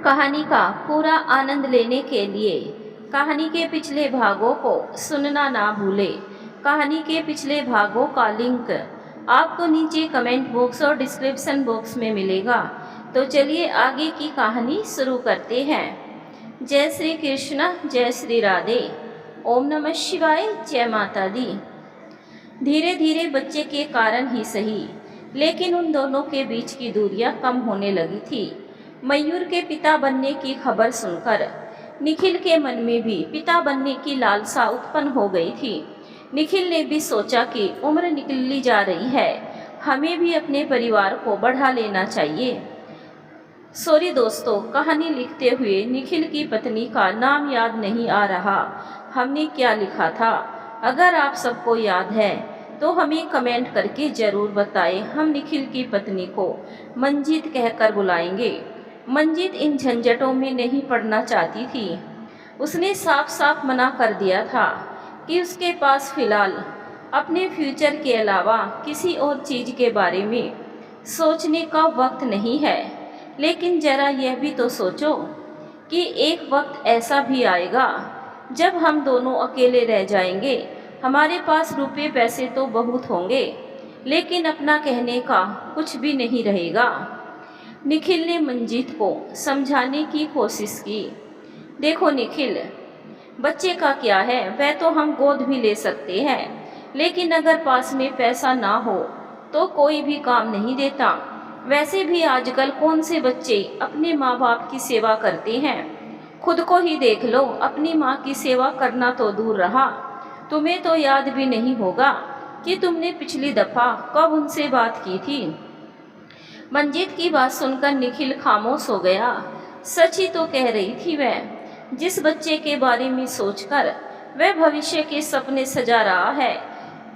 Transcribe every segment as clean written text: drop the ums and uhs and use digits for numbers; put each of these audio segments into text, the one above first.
कहानी का पूरा आनंद लेने के लिए कहानी के पिछले भागों को सुनना ना भूलें। कहानी के पिछले भागों का लिंक आपको नीचे कमेंट बॉक्स और डिस्क्रिप्शन बॉक्स में मिलेगा। तो चलिए आगे की कहानी शुरू करते हैं। जय श्री कृष्ण, जय श्री राधे, ओम नमः शिवाय, जय माता दी। धीरे धीरे बच्चे के कारण ही सही, लेकिन उन दोनों के बीच की दूरियां कम होने लगी थी। मयूर के पिता बनने की खबर सुनकर निखिल के मन में भी पिता बनने की लालसा उत्पन्न हो गई थी। निखिल ने भी सोचा कि उम्र निकलती जा रही है, हमें भी अपने परिवार को बढ़ा लेना चाहिए। सॉरी दोस्तों, कहानी लिखते हुए निखिल की पत्नी का नाम याद नहीं आ रहा। हमने क्या लिखा था? अगर आप सबको याद है तो हमें कमेंट करके ज़रूर बताएं। हम निखिल की पत्नी को मंजीत कहकर बुलाएंगे। मंजीत इन झंझटों में नहीं पड़ना चाहती थी। उसने साफ साफ मना कर दिया था कि उसके पास फिलहाल अपने फ्यूचर के अलावा किसी और चीज़ के बारे में सोचने का वक्त नहीं है। लेकिन ज़रा यह भी तो सोचो कि एक वक्त ऐसा भी आएगा जब हम दोनों अकेले रह जाएंगे। हमारे पास रुपए पैसे तो बहुत होंगे, लेकिन अपना कहने का कुछ भी नहीं रहेगा। निखिल ने मंजीत को समझाने की कोशिश की। देखो निखिल, बच्चे का क्या है, वह तो हम गोद भी ले सकते हैं, लेकिन अगर पास में पैसा ना हो तो कोई भी काम नहीं देता। वैसे भी आजकल कौन से बच्चे अपने माँ बाप की सेवा करते हैं? खुद को ही देख लो, अपनी माँ की सेवा करना तो दूर रहा, तुम्हें तो याद भी नहीं होगा कि तुमने पिछली दफ़ा कब उनसे बात की थी। मंजीत की बात सुनकर निखिल खामोश हो गया। सच ही तो कह रही थी वह। जिस बच्चे के बारे में सोचकर वह भविष्य के सपने सजा रहा है,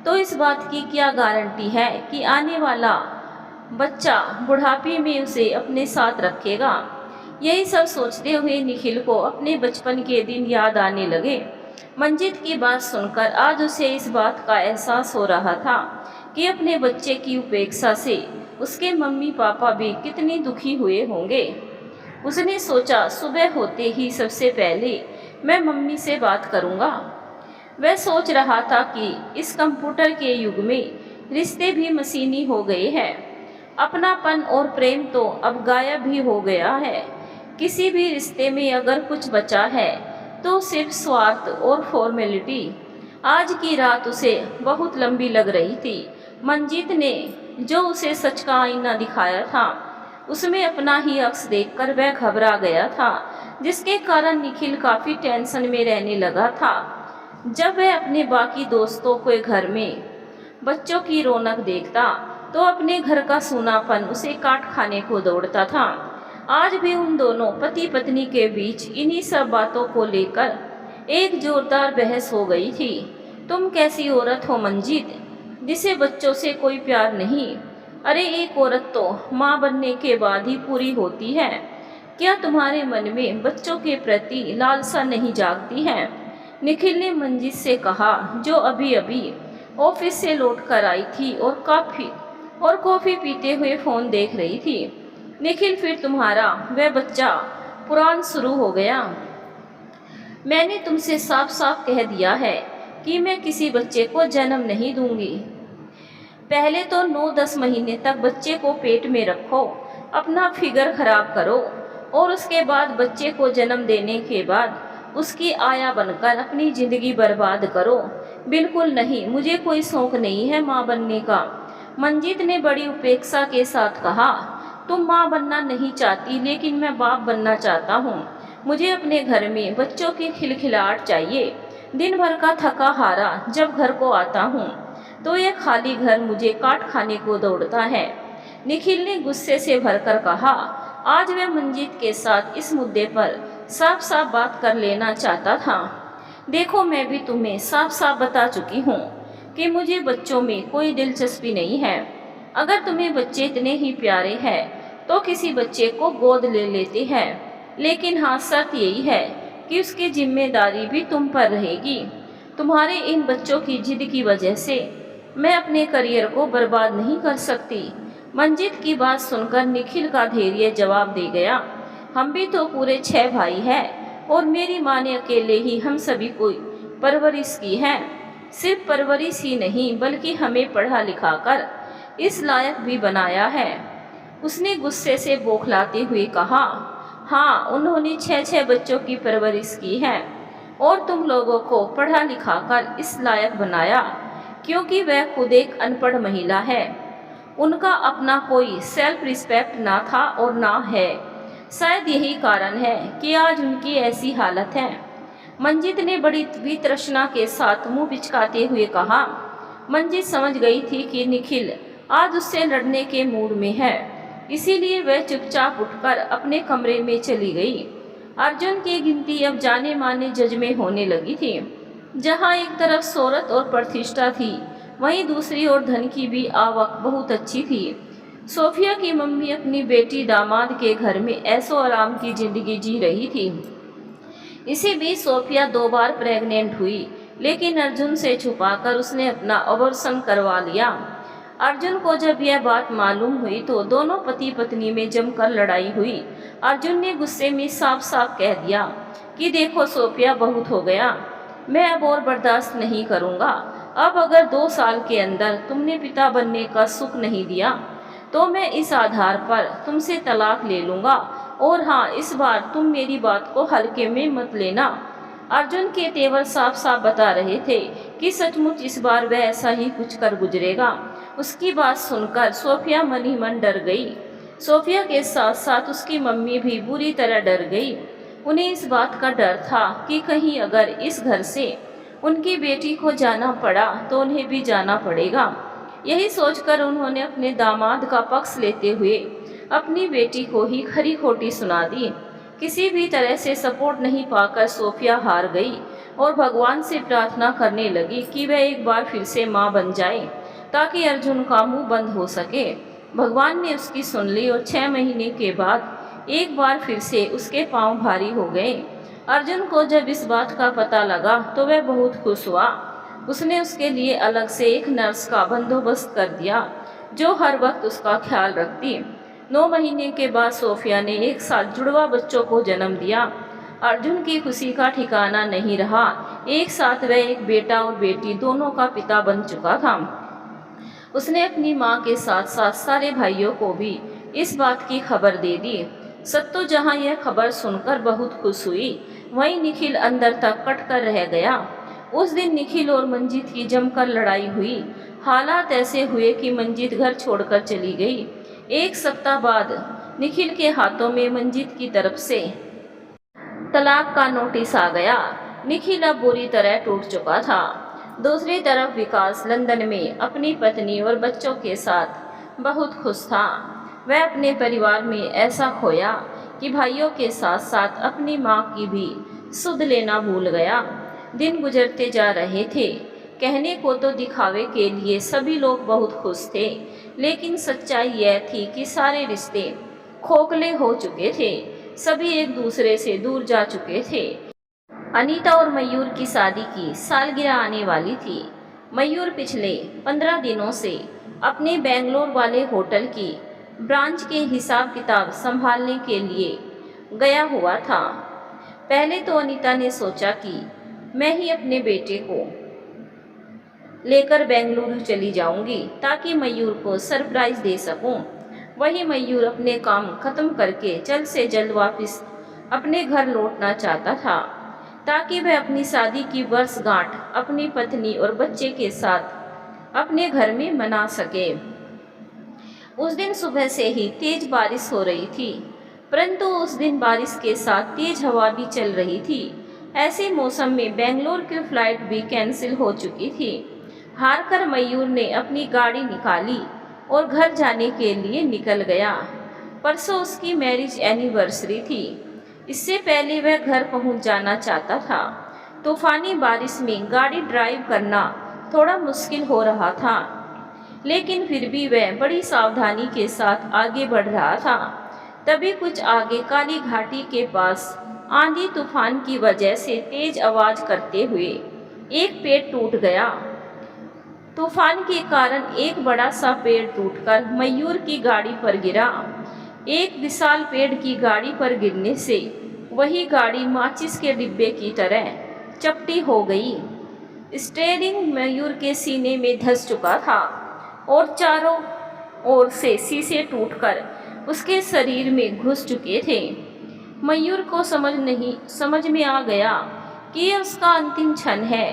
तो इस बात की क्या गारंटी है कि आने वाला बच्चा बुढ़ापे में उसे अपने साथ रखेगा। यही सब सोचते हुए निखिल को अपने बचपन के दिन याद आने लगे। मंजीत की बात सुनकर आज उसे इस बात का एहसास हो रहा था कि अपने बच्चे की उपेक्षा से उसके मम्मी पापा भी कितनी दुखी हुए होंगे। उसने सोचा सुबह होते ही सबसे पहले मैं मम्मी से बात करूंगा। वह सोच रहा था कि इस कंप्यूटर के युग में रिश्ते भी मशीनी हो गए हैं। अपनापन और प्रेम तो अब गायब ही हो गया है। किसी भी रिश्ते में अगर कुछ बचा है तो सिर्फ स्वार्थ और फॉर्मेलिटी। आज की रात उसे बहुत लंबी लग रही थी। मंजीत ने जो उसे सच का आईना दिखाया था, उसमें अपना ही अक्स देखकर वह घबरा गया था, जिसके कारण निखिल काफ़ी टेंशन में रहने लगा था। जब वह अपने बाकी दोस्तों के घर में बच्चों की रौनक देखता तो अपने घर का सूनापन उसे काट खाने को दौड़ता था। आज भी उन दोनों पति पत्नी के बीच इन्हीं सब बातों को लेकर एक जोरदार बहस हो गई थी। तुम कैसी औरत हो मंजीत, जिसे बच्चों से कोई प्यार नहीं? अरे एक औरत तो माँ बनने के बाद ही पूरी होती है। क्या तुम्हारे मन में बच्चों के प्रति लालसा नहीं जागती है? निखिल ने मंजीत से कहा, जो अभी अभी ऑफिस से लौट कर आई थी और कॉफ़ी पीते हुए फ़ोन देख रही थी। निखिल, फिर तुम्हारा वह बच्चा पुराण शुरू हो गया। मैंने तुमसे साफ साफ कह दिया है कि मैं किसी बच्चे को जन्म नहीं दूंगी। पहले तो 9-10 महीने तक बच्चे को पेट में रखो, अपना फिगर खराब करो, और उसके बाद बच्चे को जन्म देने के बाद उसकी आया बनकर अपनी ज़िंदगी बर्बाद करो। बिल्कुल नहीं, मुझे कोई शौक़ नहीं है माँ बनने का। मंजीत ने बड़ी उपेक्षा के साथ कहा, तुम माँ बनना नहीं चाहती, लेकिन मैं बाप बनना चाहता हूँ। मुझे अपने घर में बच्चों की खिलखिलाहट चाहिए। दिन भर का थका हारा जब घर को आता हूँ तो यह खाली घर मुझे काट खाने को दौड़ता है। निखिल ने गुस्से से भरकर कहा। आज वह मंजीत के साथ इस मुद्दे पर साफ साफ बात कर लेना चाहता था। देखो, मैं भी तुम्हें साफ साफ बता चुकी हूँ कि मुझे बच्चों में कोई दिलचस्पी नहीं है। अगर तुम्हें बच्चे इतने ही प्यारे हैं तो किसी बच्चे को गोद ले लेते हैं, लेकिन हाँ, शर्त यही है कि उसकी जिम्मेदारी भी तुम पर रहेगी। तुम्हारे इन बच्चों की जिद की वजह से मैं अपने करियर को बर्बाद नहीं कर सकती। मंजीत की बात सुनकर निखिल का धैर्य जवाब दे गया। हम भी तो पूरे 6 भाई हैं और मेरी माँ ने अकेले ही हम सभी को परवरिश की है। सिर्फ परवरिश ही नहीं बल्कि हमें पढ़ा लिखा कर इस लायक भी बनाया है। उसने गुस्से से बौखलाते हुए कहा, हाँ, उन्होंने 6 बच्चों की परवरिश की है और तुम लोगों को पढ़ा लिखा कर इस लायक बनाया क्योंकि वह खुद एक अनपढ़ महिला है। उनका अपना कोई सेल्फ रिस्पेक्ट ना था और ना है। शायद यही कारण है कि आज उनकी ऐसी हालत है। मंजित ने बड़ी वितृष्णा के साथ मुंह पिचकाते हुए कहा। मंजित समझ गई थी कि निखिल आज उससे लड़ने के मूड में है, इसीलिए वह चुपचाप उठकर अपने कमरे में चली गई। अर्जुन की गिनती अब जाने माने जज में होने लगी थी। जहाँ एक तरफ शोहरत और प्रतिष्ठा थी, वहीं दूसरी ओर धन की भी आवक बहुत अच्छी थी। सोफिया की मम्मी अपनी बेटी दामाद के घर में ऐशो आराम की जिंदगी जी रही थी। इसी बीच सोफिया 2 बार प्रेग्नेंट हुई, लेकिन अर्जुन से छुपाकर उसने अपना अबॉर्शन करवा लिया। अर्जुन को जब यह बात मालूम हुई तो दोनों पति पत्नी में जमकर लड़ाई हुई। अर्जुन ने गुस्से में साफ साफ कह दिया कि देखो सोफिया, बहुत हो गया, मैं अब और बर्दाश्त नहीं करूँगा। अब अगर 2 साल के अंदर तुमने पिता बनने का सुख नहीं दिया तो मैं इस आधार पर तुमसे तलाक ले लूँगा। और हाँ, इस बार तुम मेरी बात को हल्के में मत लेना। अर्जुन के तेवर साफ साफ बता रहे थे कि सचमुच इस बार वह ऐसा ही कुछ कर गुजरेगा। उसकी बात सुनकर सोफिया मन ही मन डर गई। सोफिया के साथ साथ उसकी मम्मी भी बुरी तरह डर गई। उन्हें इस बात का डर था कि कहीं अगर इस घर से उनकी बेटी को जाना पड़ा तो उन्हें भी जाना पड़ेगा। यही सोचकर उन्होंने अपने दामाद का पक्ष लेते हुए अपनी बेटी को ही खरी खोटी सुना दी। किसी भी तरह से सपोर्ट नहीं पाकर सोफिया हार गई और भगवान से प्रार्थना करने लगी कि वह एक बार फिर से माँ बन जाए ताकि अर्जुन का मुंह बंद हो सके। भगवान ने उसकी सुन ली और 6 महीने के बाद एक बार फिर से उसके पांव भारी हो गए। अर्जुन को जब इस बात का पता लगा तो वह बहुत खुश हुआ। उसने उसके लिए अलग से एक नर्स का बंदोबस्त कर दिया जो हर वक्त उसका ख्याल रखती। 9 महीने के बाद सोफिया ने एक साथ जुड़वा बच्चों को जन्म दिया। अर्जुन की खुशी का ठिकाना नहीं रहा। एक साथ वह एक बेटा और बेटी दोनों का पिता बन चुका था। उसने अपनी माँ के साथ साथ सारे भाइयों को भी इस बात की खबर दे दी। सत्तो जहाँ यह खबर सुनकर बहुत खुश हुई, वहीं निखिल अंदर तक कट कर रह गया। उस दिन निखिल और मंजित की जमकर लड़ाई हुई। हालात ऐसे हुए कि मंजित घर छोड़कर चली गई। 1 सप्ताह बाद निखिल के हाथों में मंजित की तरफ से तलाक का नोटिस आ गया। निखिल अब बुरी तरह टूट चुका था। दूसरी तरफ विकास लंदन में अपनी पत्नी और बच्चों के साथ बहुत खुश था। वह अपने परिवार में ऐसा खोया कि भाइयों के साथ साथ अपनी माँ की भी सुध लेना भूल गया। दिन गुजरते जा रहे थे। कहने को तो दिखावे के लिए सभी लोग बहुत खुश थे, लेकिन सच्चाई यह थी कि सारे रिश्ते खोखले हो चुके थे। सभी एक दूसरे से दूर जा चुके थे। अनीता और मयूर की शादी की सालगिरह आने वाली थी। मयूर पिछले 15 दिनों से अपने बेंगलोर वाले होटल की ब्रांच के हिसाब किताब संभालने के लिए गया हुआ था। पहले तो अनीता ने सोचा कि मैं ही अपने बेटे को लेकर बेंगलुरु चली जाऊंगी ताकि मयूर को सरप्राइज दे सकूं। वही मयूर अपने काम खत्म करके जल्द से जल्द वापस अपने घर लौटना चाहता था ताकि वह अपनी शादी की वर्षगांठ अपनी पत्नी और बच्चे के साथ अपने घर में मना सके। उस दिन सुबह से ही तेज बारिश हो रही थी, परंतु उस दिन बारिश के साथ तेज हवा भी चल रही थी। ऐसे मौसम में बेंगलोर की फ्लाइट भी कैंसिल हो चुकी थी। हारकर मयूर ने अपनी गाड़ी निकाली और घर जाने के लिए निकल गया। परसों उसकी मैरिज एनिवर्सरी थी। इससे पहले वह घर पहुंच जाना चाहता था। तूफानी बारिश में गाड़ी ड्राइव करना थोड़ा मुश्किल हो रहा था, लेकिन फिर भी वह बड़ी सावधानी के साथ आगे बढ़ रहा था। तभी कुछ आगे काली घाटी के पास आंधी तूफान की वजह से तेज आवाज करते हुए एक पेड़ टूट गया। तूफान के कारण एक बड़ा सा पेड़ टूटकर मयूर की गाड़ी पर गिरा। एक विशाल पेड़ की गाड़ी पर गिरने से वही गाड़ी माचिस के डिब्बे की तरह चपटी हो गई। स्टीयरिंग मयूर के सीने में धंस चुका था और चारों ओर से शीशे टूटकर उसके शरीर में घुस चुके थे। मयूर को समझ में आ गया कि यह उसका अंतिम क्षण है।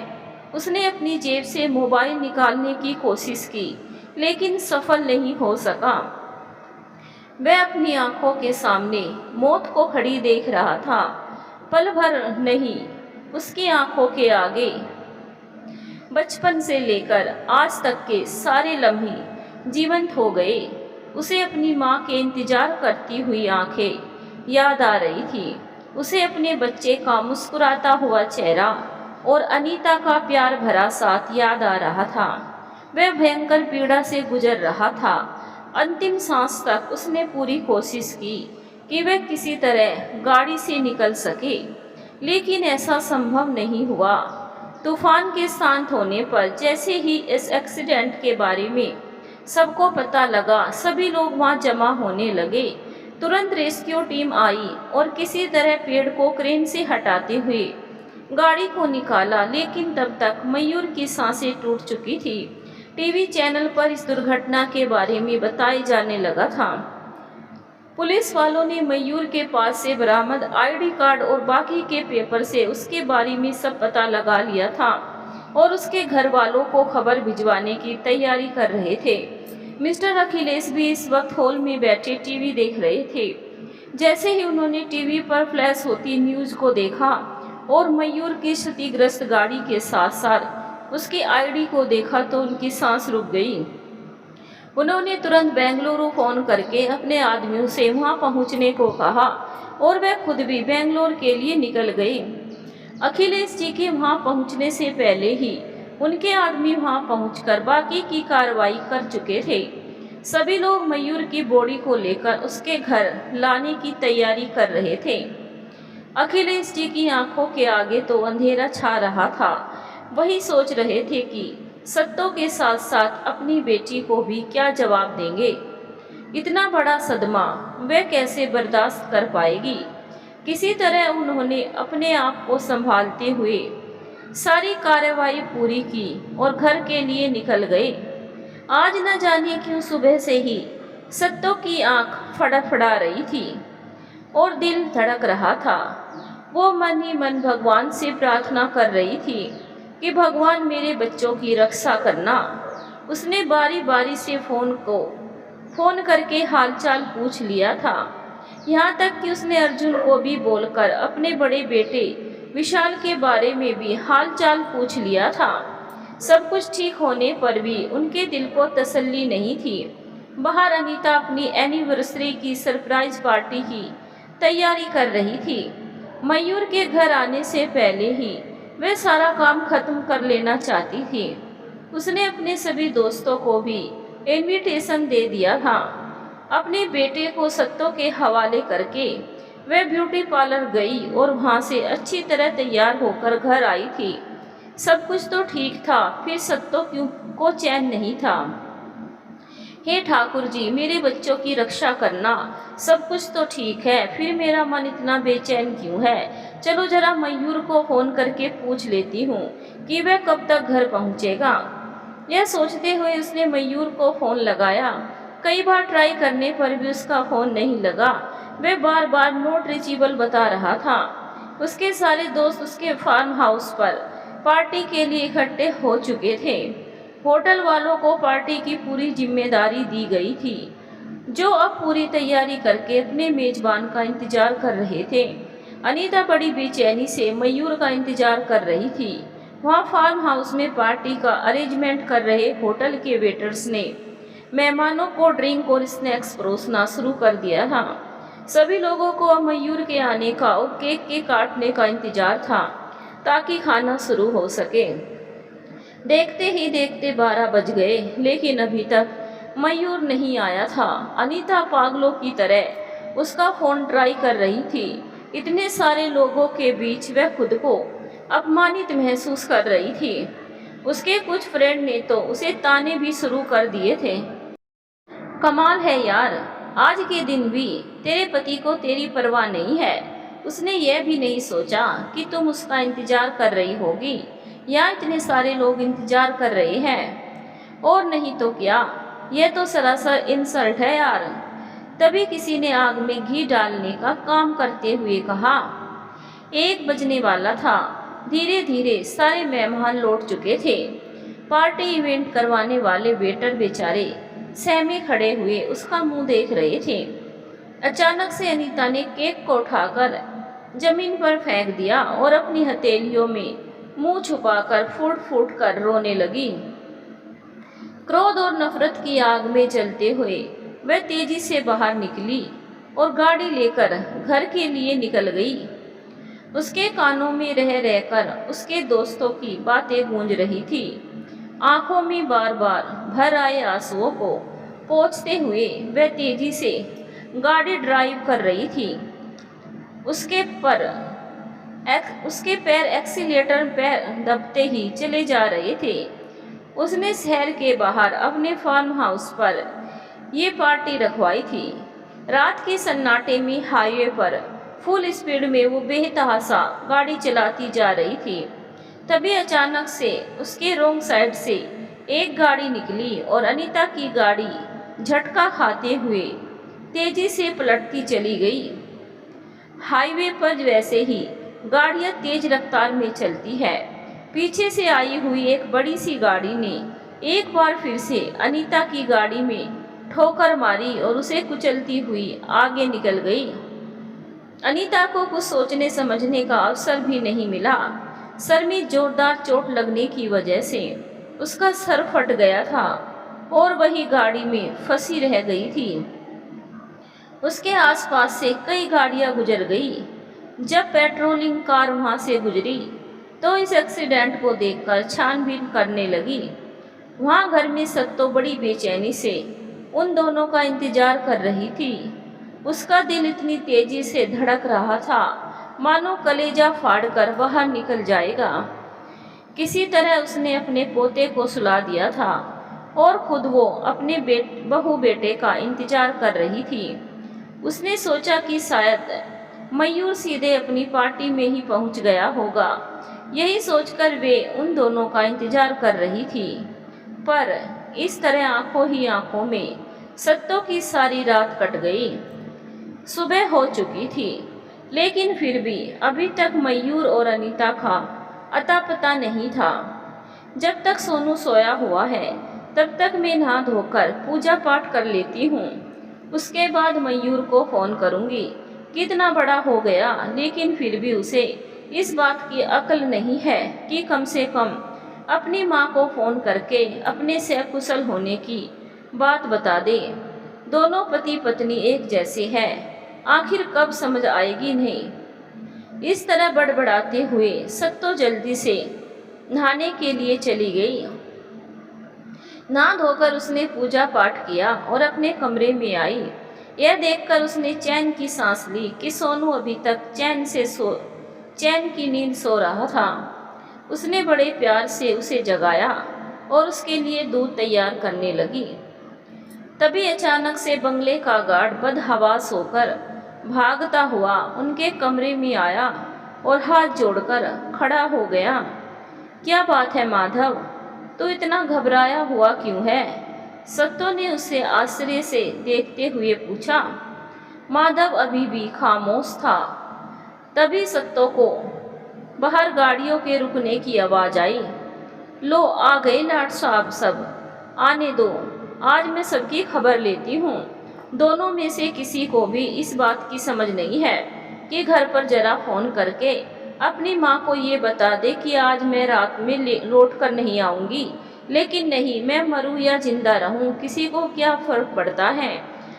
उसने अपनी जेब से मोबाइल निकालने की कोशिश की, लेकिन सफल नहीं हो सका। वह अपनी आंखों के सामने मौत को खड़ी देख रहा था। पल भर नहीं, उसकी आंखों के आगे बचपन से लेकर आज तक के सारे लम्हे जीवंत हो गए। उसे अपनी माँ के इंतजार करती हुई आंखें याद आ रही थी। उसे अपने बच्चे का मुस्कुराता हुआ चेहरा और अनीता का प्यार भरा साथ याद आ रहा था। वह भयंकर पीड़ा से गुजर रहा था। अंतिम सांस तक उसने पूरी कोशिश की कि वह किसी तरह गाड़ी से निकल सके, लेकिन ऐसा संभव नहीं हुआ। तूफान के शांत होने पर जैसे ही इस एक्सीडेंट के बारे में सबको पता लगा, सभी लोग वहां जमा होने लगे। तुरंत रेस्क्यू टीम आई और किसी तरह पेड़ को क्रेन से हटाते हुए गाड़ी को निकाला, लेकिन तब तक मयूर की सांसें टूट चुकी थी। टीवी चैनल पर इस दुर्घटना के बारे में बताया जाने लगा था। पुलिस वालों ने मयूर के पास से बरामद आईडी कार्ड और बाकी के पेपर से उसके बारे में सब पता लगा लिया था और उसके घर वालों को खबर भिजवाने की तैयारी कर रहे थे। मिस्टर अखिलेश भी इस वक्त हॉल में बैठे टीवी देख रहे थे। जैसे ही उन्होंने टीवी पर फ्लैश होती न्यूज़ को देखा और मयूर की क्षतिग्रस्त गाड़ी के साथ साथ उसकी आईडी को देखा तो उनकी सांस रुक गई। उन्होंने तुरंत बेंगलुरु फ़ोन करके अपने आदमियों से वहां पहुंचने को कहा और वह खुद भी बेंगलोर के लिए निकल गए। अखिलेश जी के वहां पहुंचने से पहले ही उनके आदमी वहां पहुंचकर बाकी की कार्रवाई कर चुके थे। सभी लोग मयूर की बॉडी को लेकर उसके घर लाने की तैयारी कर रहे थे। अखिलेश जी की आंखों के आगे तो अंधेरा छा रहा था। वही सोच रहे थे कि सत्तों के साथ साथ अपनी बेटी को भी क्या जवाब देंगे। इतना बड़ा सदमा वह कैसे बर्दाश्त कर पाएगी। किसी तरह उन्होंने अपने आप को संभालते हुए सारी कार्रवाई पूरी की और घर के लिए निकल गए। आज न जाने क्यों सुबह से ही सत्तों की आंख फड़फड़ा रही थी और दिल धड़क रहा था। वो मन ही मन भगवान से प्रार्थना कर रही थी कि भगवान मेरे बच्चों की रक्षा करना। उसने बारी बारी से फ़ोन करके हालचाल पूछ लिया था। यहाँ तक कि उसने अर्जुन को भी बोलकर अपने बड़े बेटे विशाल के बारे में भी हालचाल पूछ लिया था। सब कुछ ठीक होने पर भी उनके दिल को तसल्ली नहीं थी। बाहर अनीता अपनी एनिवर्सरी की सरप्राइज पार्टी की तैयारी कर रही थी। मयूर के घर आने से पहले ही वह सारा काम खत्म कर लेना चाहती थी। उसने अपने सभी दोस्तों को भी इनविटेशन दे दिया था। अपने बेटे को सत्तों के हवाले करके वह ब्यूटी पार्लर गई और वहां से अच्छी तरह तैयार होकर घर आई थी। सब कुछ तो ठीक था, फिर सत्तों को चैन नहीं था। हे ठाकुर जी, मेरे बच्चों की रक्षा करना। सब कुछ तो ठीक है, फिर मेरा मन इतना बेचैन क्यों है। चलो जरा मयूर को फ़ोन करके पूछ लेती हूँ कि वह कब तक घर पहुँचेगा। यह सोचते हुए उसने मयूर को फ़ोन लगाया। कई बार ट्राई करने पर भी उसका फ़ोन नहीं लगा। वह बार बार नॉट रीचेबल बता रहा था। उसके सारे दोस्त उसके फार्म हाउस पर पार्टी के लिए इकट्ठे हो चुके थे। होटल वालों को पार्टी की पूरी जिम्मेदारी दी गई थी, जो अब पूरी तैयारी करके अपने मेजबान का इंतजार कर रहे थे। अनीता बड़ी बेचैनी से मयूर का इंतजार कर रही थी। वहाँ फार्म हाउस में पार्टी का अरेंजमेंट कर रहे होटल के वेटर्स ने मेहमानों को ड्रिंक और स्नैक्स परोसना शुरू कर दिया था। सभी लोगों को अब मयूर के आने का और केक के काटने का इंतजार था ताकि खाना शुरू हो सके। देखते ही देखते 12 बज गए, लेकिन अभी तक मयूर नहीं आया था। अनीता पागलों की तरह उसका फ़ोन ट्राई कर रही थी। इतने सारे लोगों के बीच वह खुद को अपमानित महसूस कर रही थी। उसके कुछ फ्रेंड ने तो उसे ताने भी शुरू कर दिए थे। कमाल है यार, आज के दिन भी तेरे पति को तेरी परवाह नहीं है। उसने यह भी नहीं सोचा कि तुम उसका इंतजार कर रही होगी या इतने सारे लोग इंतजार कर रहे हैं। और नहीं तो क्या, यह तो सरासर इंसल्ट है यार। तभी किसी ने आग में घी डालने का काम करते हुए कहा। 1 बजने वाला था। धीरे धीरे सारे मेहमान लौट चुके थे। पार्टी इवेंट करवाने वाले वेटर बेचारे सहमे खड़े हुए उसका मुंह देख रहे थे। अचानक से अनीता ने केक को उठाकर जमीन पर फेंक दिया और अपनी हथेलियों में मुंह छुपाकर फूट फूट कर रोने लगी। क्रोध और नफरत की आग में जलते हुए वह तेजी से बाहर निकली और गाड़ी लेकर घर के लिए निकल गई। उसके कानों में रह रहकर उसके दोस्तों की बातें गूंज रही थी। आंखों में बार बार भर आए आंसुओं को पोंछते हुए वह तेजी से गाड़ी ड्राइव कर रही थी। उसके पैर एक्सीलेटर पर दबते ही चले जा रहे थे। उसने शहर के बाहर अपने फार्म हाउस पर ये पार्टी रखवाई थी। रात के सन्नाटे में हाईवे पर फुल स्पीड में वो बेतहाशा गाड़ी चलाती जा रही थी। तभी अचानक से उसके रोंग साइड से एक गाड़ी निकली और अनीता की गाड़ी झटका खाते हुए तेजी से पलटती चली गई। हाईवे पर वैसे ही गाड़ियां तेज रफ्तार में चलती है। पीछे से आई हुई एक बड़ी सी गाड़ी ने एक बार फिर से अनीता की गाड़ी में ठोकर मारी और उसे कुचलती हुई आगे निकल गई। अनीता को कुछ सोचने समझने का अवसर भी नहीं मिला। सर में जोरदार चोट लगने की वजह से उसका सर फट गया था और वही गाड़ी में फंसी रह गई थी। उसके आसपास से कई गाड़ियां गुजर गई। जब पेट्रोलिंग कार वहां से गुजरी तो इस एक्सीडेंट को देखकर छानबीन करने लगी। वहां घर में सत्तो बड़ी बेचैनी से उन दोनों का इंतजार कर रही थी। उसका दिल इतनी तेजी से धड़क रहा था मानो कलेजा फाड़कर बाहर निकल जाएगा। किसी तरह उसने अपने पोते को सुला दिया था और खुद वो अपने बहू बेटे का इंतजार कर रही थी। उसने सोचा कि शायद मयूर सीधे अपनी पार्टी में ही पहुंच गया होगा। यही सोचकर वे उन दोनों का इंतजार कर रही थी। पर इस तरह आंखों ही आंखों में सत्तों की सारी रात कट गई। सुबह हो चुकी थी, लेकिन फिर भी अभी तक मयूर और अनीता का अता पता नहीं था। जब तक सोनू सोया हुआ है तब तक मैं नहा धोकर पूजा पाठ कर लेती हूँ। उसके बाद मयूर को फ़ोन करूँगी। कितना बड़ा हो गया, लेकिन फिर भी उसे इस बात की अक्ल नहीं है कि कम से कम अपनी माँ को फ़ोन करके अपने से कुशल होने की बात बता दे। दोनों पति पत्नी एक जैसे हैं, आखिर कब समझ आएगी नहीं। इस तरह बड़बड़ाते हुए सत्तो जल्दी से नहाने के लिए चली गई। नहा धोकर उसने पूजा पाठ किया और अपने कमरे में आई। यह देखकर उसने चैन की सांस ली कि सोनू अभी तक चैन की नींद सो रहा था। उसने बड़े प्यार से उसे जगाया और उसके लिए दूध तैयार करने लगी। तभी अचानक से बंगले का गार्ड बदहवास होकर भागता हुआ उनके कमरे में आया और हाथ जोड़कर खड़ा हो गया। क्या बात है माधव, तू इतना घबराया हुआ क्यों है? सत्तो ने उसे आश्चर्य से देखते हुए पूछा। माधव अभी भी खामोश था। तभी सत्तो को बाहर गाड़ियों के रुकने की आवाज़ आई। लो आ गए लाट साहब, सब आने दो, आज मैं सबकी खबर लेती हूँ। दोनों में से किसी को भी इस बात की समझ नहीं है कि घर पर जरा फ़ोन करके अपनी माँ को ये बता दे कि आज मैं रात में लौट कर नहीं आऊँगी। लेकिन नहीं, मैं मरूँ या जिंदा रहूँ, किसी को क्या फ़र्क पड़ता है।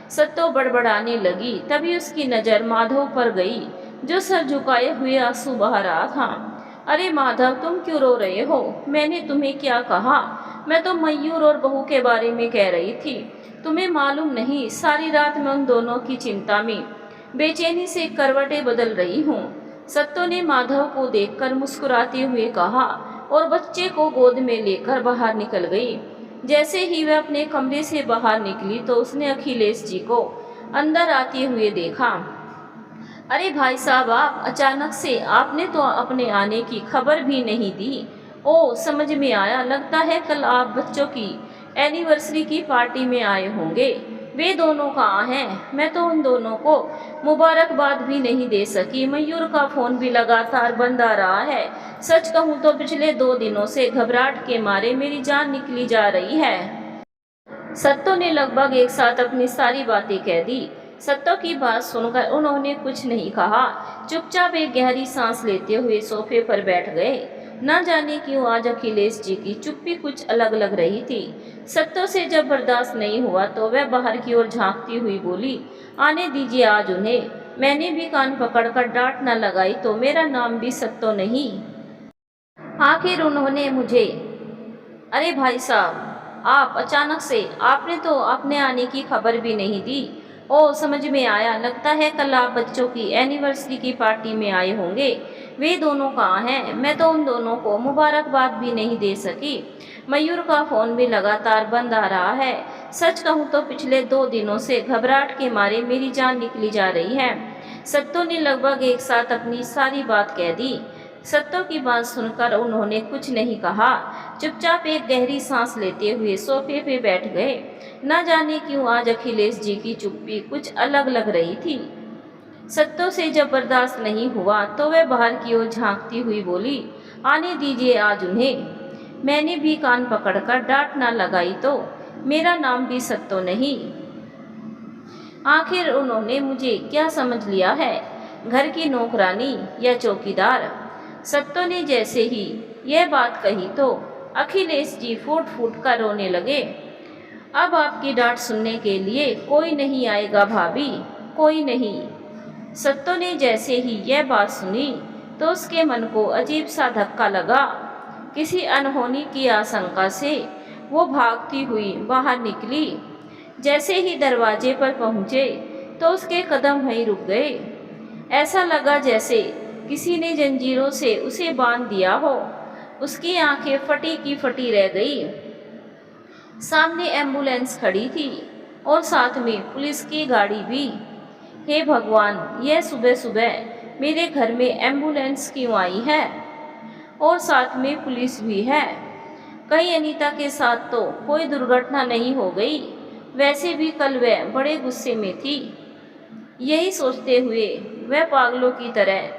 सत्तो बड़बड़ाने लगी। तभी उसकी नज़र माधव पर गई जो सर झुकाए हुए आंसू बहा रहा था। अरे माधव, तुम क्यों रो रहे हो? मैंने तुम्हें क्या कहा? मैं तो मयूर और बहू के बारे में कह रही थी। तुम्हें मालूम नहीं, सारी रात मैं उन दोनों की चिंता में बेचैनी से करवटें बदल रही हूँ। सत्तो ने माधव को देखकर मुस्कुराते हुए कहा और बच्चे को गोद में लेकर बाहर निकल गई। जैसे ही वह अपने कमरे से बाहर निकली तो उसने अखिलेश जी को अंदर आते हुए देखा। अरे भाई साहब, आप अचानक से, आपने तो अपने आने की खबर भी नहीं दी। ओ, समझ में आया, लगता है कल आप बच्चों की एनिवर्सरी की पार्टी में आए होंगे। वे दोनों कहाँ हैं? मैं तो उन दोनों को मुबारकबाद भी नहीं दे सकी। मयूर का फ़ोन भी लगातार बंद आ रहा है। सच कहूँ तो पिछले 2 दिनों से घबराहट के मारे मेरी जान निकली जा रही है। सत्तो ने लगभग एक साथ अपनी सारी बातें कह दी। सत्तो की बात सुनकर उन्होंने कुछ नहीं कहा। चुपचाप एक गहरी सांस लेते हुए सोफे पर बैठ गए। न जाने क्यों आज अखिलेश जी की चुप्पी कुछ अलग लग रही थी। सत्तो से जब बर्दाश्त नहीं हुआ तो वह बाहर की ओर झांकती हुई बोली, आने दीजिए आज उन्हें। मैंने भी कान पकड़कर डांट न लगाई तो मेरा नाम भी सत्तो नहीं। आखिर उन्होंने मुझे, अरे भाई साहब, आप अचानक से, आपने तो अपने आने की खबर भी नहीं दी। ओ, समझ में आया, लगता है कल आप बच्चों की एनिवर्सरी की पार्टी में आए होंगे। वे दोनों कहाँ हैं? मैं तो उन दोनों को मुबारकबाद भी नहीं दे सकी। मयूर का फ़ोन भी लगातार बंद आ रहा है। सच कहूँ तो पिछले 2 दिनों से घबराहट के मारे मेरी जान निकली जा रही है। सत्तो ने लगभग एक साथ अपनी सारी बात कह दी। सत्तो की बात सुनकर उन्होंने कुछ नहीं कहा। चुपचाप एक गहरी सांस लेते हुए सोफे पे बैठ गए। न जाने क्यों आज अखिलेश जी की चुप्पी कुछ अलग लग रही थी। सत्तो से जब बर्दाश्त नहीं हुआ तो वह बाहर की ओर झांकती हुई बोली, आने दीजिए आज उन्हें। मैंने भी कान पकड़कर डांट ना लगाई तो मेरा नाम भी सत्तो नहीं। आखिर उन्होंने मुझे क्या समझ लिया है, घर की नौकरानी या चौकीदार? सत्तो ने जैसे ही यह बात कही तो अखिलेश जी फूट फूट कर रोने लगे। अब आपकी डांट सुनने के लिए कोई नहीं आएगा भाभी, कोई नहीं। सत्तो ने जैसे ही यह बात सुनी तो उसके मन को अजीब सा धक्का लगा। किसी अनहोनी की आशंका से वो भागती हुई बाहर निकली। जैसे ही दरवाजे पर पहुंचे तो उसके कदम वहीं रुक गए। ऐसा लगा जैसे किसी ने जंजीरों से उसे बांध दिया हो। उसकी आंखें फटी की फटी रह गई। सामने एम्बुलेंस खड़ी थी और साथ में पुलिस की गाड़ी भी। हे भगवान, यह सुबह सुबह मेरे घर में एम्बुलेंस क्यों आई है और साथ में पुलिस भी है? कहीं अनीता के साथ तो कोई दुर्घटना नहीं हो गई? वैसे भी कल वह बड़े गुस्से में थी। यही सोचते हुए वह पागलों की तरह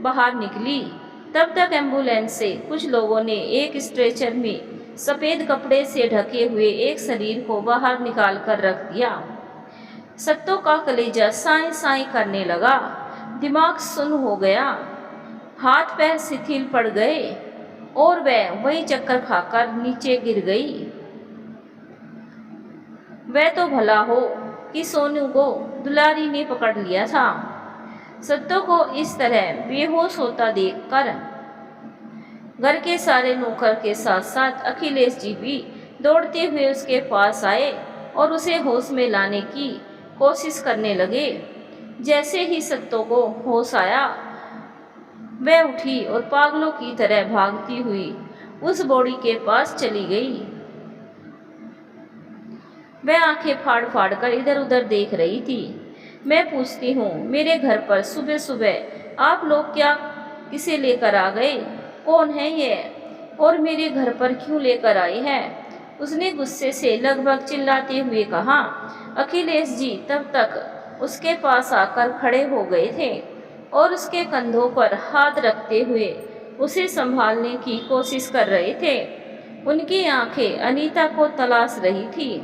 बाहर निकली। तब तक एम्बुलेंस से कुछ लोगों ने एक स्ट्रेचर में सफ़ेद कपड़े से ढके हुए एक शरीर को बाहर निकाल कर रख दिया। सत्तो का कलेजा साए साए करने लगा। दिमाग सुन्न हो गया, हाथ पैर शिथिल पड़ गए और वह वही चक्कर खाकर नीचे गिर गई। वह तो भला हो कि सोनू को दुलारी ने पकड़ लिया था। सत्तो को इस तरह बेहोश होता देखकर घर के सारे नौकर के साथ साथ अखिलेश जी भी दौड़ते हुए उसके पास आए और उसे होश में लाने की कोशिश करने लगे। जैसे ही सत्तो को होश आया, वह उठी और पागलों की तरह भागती हुई उस बॉडी के पास चली गई। वह आंखें फाड़ फाड़ कर इधर उधर देख रही थी। मैं पूछती हूँ, मेरे घर पर सुबह सुबह आप लोग क्या किसे लेकर आ गए? कौन है ये और मेरे घर पर क्यों लेकर आई है? उसने गुस्से से लगभग चिल्लाते हुए कहा। अखिलेश जी तब तक उसके पास आकर खड़े हो गए थे और उसके कंधों पर हाथ रखते हुए उसे संभालने की कोशिश कर रहे थे। उनकी आंखें अनीता को तलाश रही थी,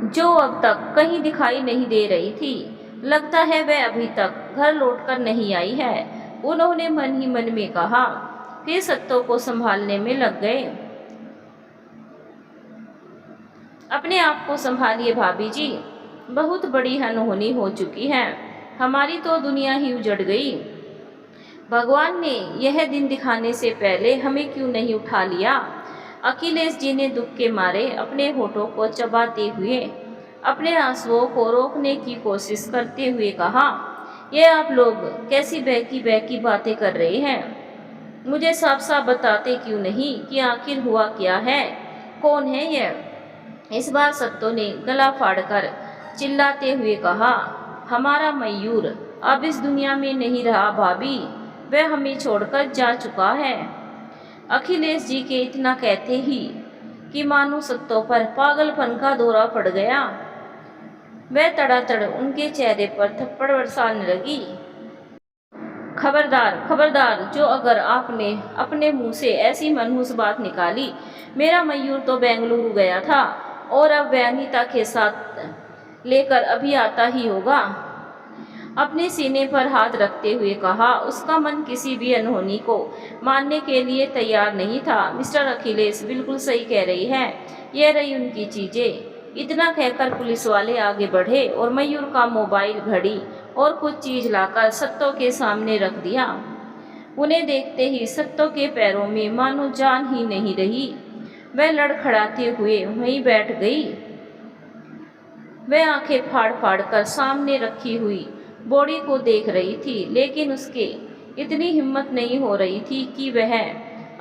जो अब तक कहीं दिखाई नहीं दे रही थी। लगता है वह अभी तक घर लौटकर नहीं आई है, उन्होंने मन ही मन में कहा। फिर सत्तो को संभालने में लग गए। अपने आप को संभालिए भाभी जी, बहुत बड़ी अनहोनी हो चुकी है। हमारी तो दुनिया ही उजड़ गई। भगवान ने यह दिन दिखाने से पहले हमें क्यों नहीं उठा लिया? अखिलेश जी ने दुख के मारे अपने होठों को चबाते हुए अपने आंसुओं को रोकने की कोशिश करते हुए कहा, यह आप लोग कैसी बहकी बहकी बातें कर रहे हैं? मुझे साफ साफ बताते क्यों नहीं कि आखिर हुआ क्या है? कौन है यह? इस बार सत्तो ने गला फाड़कर चिल्लाते हुए कहा, हमारा मयूर अब इस दुनिया में नहीं रहा भाभी, वह हमें छोड़कर जा चुका है। अखिलेश जी के इतना कहते ही कि मानो सत्तो पर पागलपन का दौरा पड़ गया। वह तड़ातड़ उनके चेहरे पर थप्पड़ बरसाने लगी। खबरदार खबरदार, जो अगर आपने अपने मुंह से ऐसी मनहूस बात निकाली, मेरा मयूर तो बेंगलुरु गया था और अब वह अनीता के साथ लेकर अभी आता ही होगा। अपने सीने पर हाथ रखते हुए कहा। उसका मन किसी भी अनहोनी को मानने के लिए तैयार नहीं था। मिस्टर अखिलेश बिल्कुल सही कह रही है, यह रही उनकी चीजें। इतना कहकर पुलिस वाले आगे बढ़े और मयूर का मोबाइल, घड़ी और कुछ चीज लाकर सत्तो के सामने रख दिया। उन्हें देखते ही सत्तो के पैरों में मानो जान ही नहीं रही। वह लड़खड़ाते हुए वहीं बैठ गई। वह आंखें फाड़ फाड़ कर सामने रखी हुई बॉडी को देख रही थी, लेकिन उसके इतनी हिम्मत नहीं हो रही थी कि वह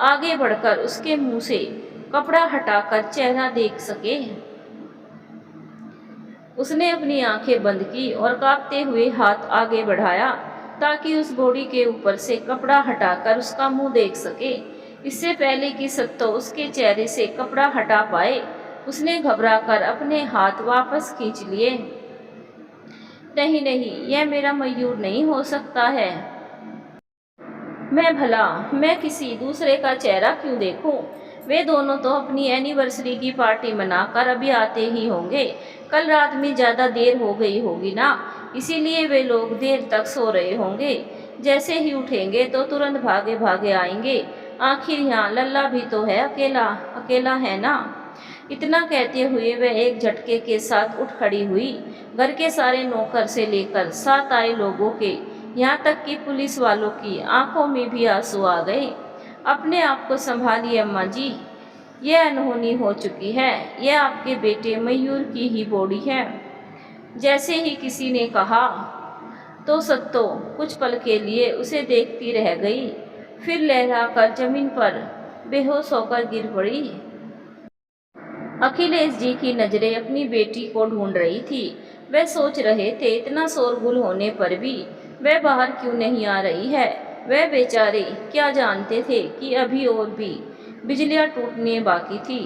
आगे बढ़कर उसके मुंह से कपड़ा हटाकर चेहरा देख सके। उसने अपनी आंखें बंद की और कांपते हुए हाथ आगे बढ़ाया ताकि उस बॉडी के ऊपर से कपड़ा हटाकर उसका मुंह देख सके। इससे पहले कि सत्तो उसके चेहरे से कपड़ा हटा पाए, उसने घबराकर अपने हाथ वापस खींच लिए। नहीं नहीं, यह मेरा मयूर नहीं हो सकता है। मैं किसी दूसरे का चेहरा क्यों देखूं? वे दोनों तो अपनी एनिवर्सरी की पार्टी मनाकर अभी आते ही होंगे। कल रात में ज़्यादा देर हो गई होगी ना, इसीलिए वे लोग देर तक सो रहे होंगे। जैसे ही उठेंगे तो तुरंत भागे भागे आएंगे। आखिर यहाँ लल्ला भी तो है, अकेला अकेला है ना। इतना कहते हुए वह एक झटके के साथ उठ खड़ी हुई। घर के सारे नौकर से लेकर साथ आए लोगों के, यहाँ तक कि पुलिस वालों की आंखों में भी आंसू आ गए। अपने आप को संभालिए अम्मा जी, यह अनहोनी हो चुकी है। यह आपके बेटे मयूर की ही बॉडी है। जैसे ही किसी ने कहा तो सत्तो कुछ पल के लिए उसे देखती रह गई, फिर लहराकर जमीन पर बेहोश होकर गिर पड़ी। अखिलेश जी की नजरें अपनी बेटी को ढूंढ रही थी। वह सोच रहे थे इतना शोरगुल होने पर भी वह बाहर क्यों नहीं आ रही है। वह बेचारे क्या जानते थे कि अभी और भी बिजलियां टूटने बाकी थी।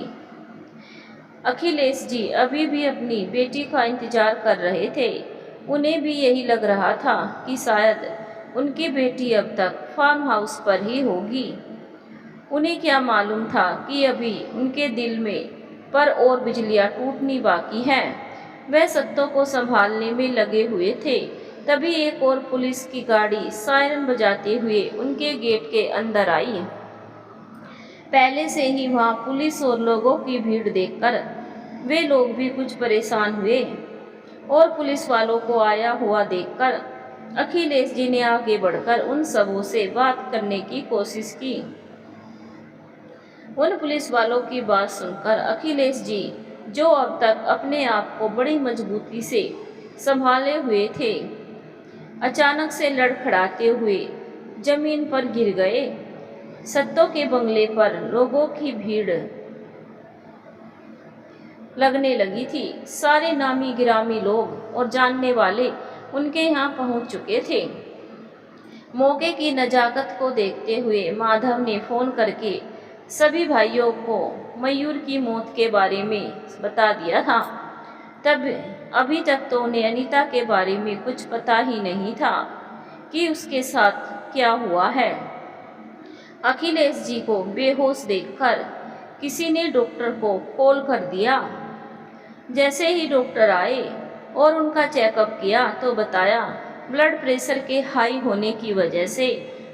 अखिलेश जी अभी भी अपनी बेटी का इंतजार कर रहे थे। उन्हें भी यही लग रहा था कि शायद उनकी बेटी अब तक फार्म हाउस पर ही होगी। उन्हें क्या मालूम था कि अभी उनके दिल में पर और बिजलियां टूटनी बाकी हैं। वह सत्तो को संभालने में लगे हुए थे। तभी एक और पुलिस की गाड़ी सायरन बजाते हुए उनके गेट के अंदर आई। पहले से ही वहां पुलिस और लोगों की भीड़ देखकर वे लोग भी कुछ परेशान हुए और पुलिस वालों को आया हुआ देखकर अखिलेश जी ने आगे बढ़कर उन सबों से बात करने की कोशिश की। उन पुलिस वालों की बात सुनकर अखिलेश जी, जो अब तक अपने आप को बड़ी मजबूती से संभाले हुए थे, अचानक से लड़खड़ाते हुए जमीन पर गिर गए। सत्तो के बंगले पर लोगों की भीड़ लगने लगी थी। सारे नामी गिरामी लोग और जानने वाले उनके यहाँ पहुँच चुके थे। मौके की नजाकत को देखते हुए माधव ने फोन करके सभी भाइयों को मयूर की मौत के बारे में बता दिया था। तब अभी तक तो उन्हें अनीता के बारे में कुछ पता ही नहीं था कि उसके साथ क्या हुआ है। अखिलेश जी को बेहोश देखकर किसी ने डॉक्टर को कॉल कर दिया। जैसे ही डॉक्टर आए और उनका चेकअप किया तो बताया ब्लड प्रेशर के हाई होने की वजह से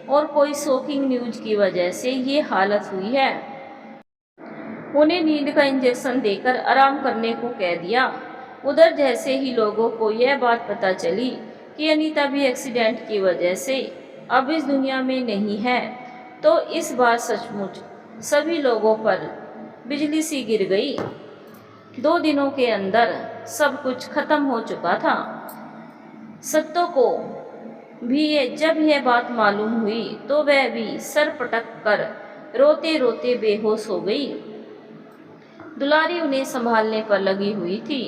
और कोई शॉकिंग न्यूज की वजह से ये हालत हुई है। उन्हें नींद का इंजेक्शन देकर आराम करने को कह दिया। उधर जैसे ही लोगों को यह बात पता चली कि अनीता भी एक्सीडेंट की वजह से अब इस दुनिया में नहीं है, तो इस बार सचमुच सभी लोगों पर बिजली सी गिर गई। 2 दिनों के अंदर सब कुछ खत्म हो चुका था। सत्तो को भी जब यह बात मालूम हुई तो वह भी सर पटक कर रोते रोते बेहोश हो गई। दुलारी उन्हें संभालने पर लगी हुई थी।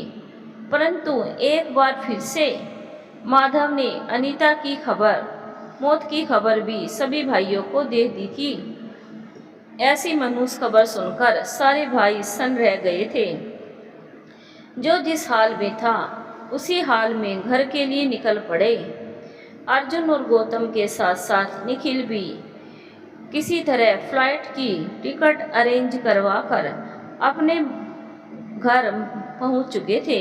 परंतु एक बार फिर से माधव ने अनीता की मौत की खबर भी सभी भाइयों को दे दी थी। ऐसी मनहूस खबर सुनकर सारे भाई सन्न रह गए थे। जो जिस हाल में था उसी हाल में घर के लिए निकल पड़े। अर्जुन और गौतम के साथ साथ निखिल भी किसी तरह फ्लाइट की टिकट अरेंज करवा कर अपने घर पहुंच चुके थे।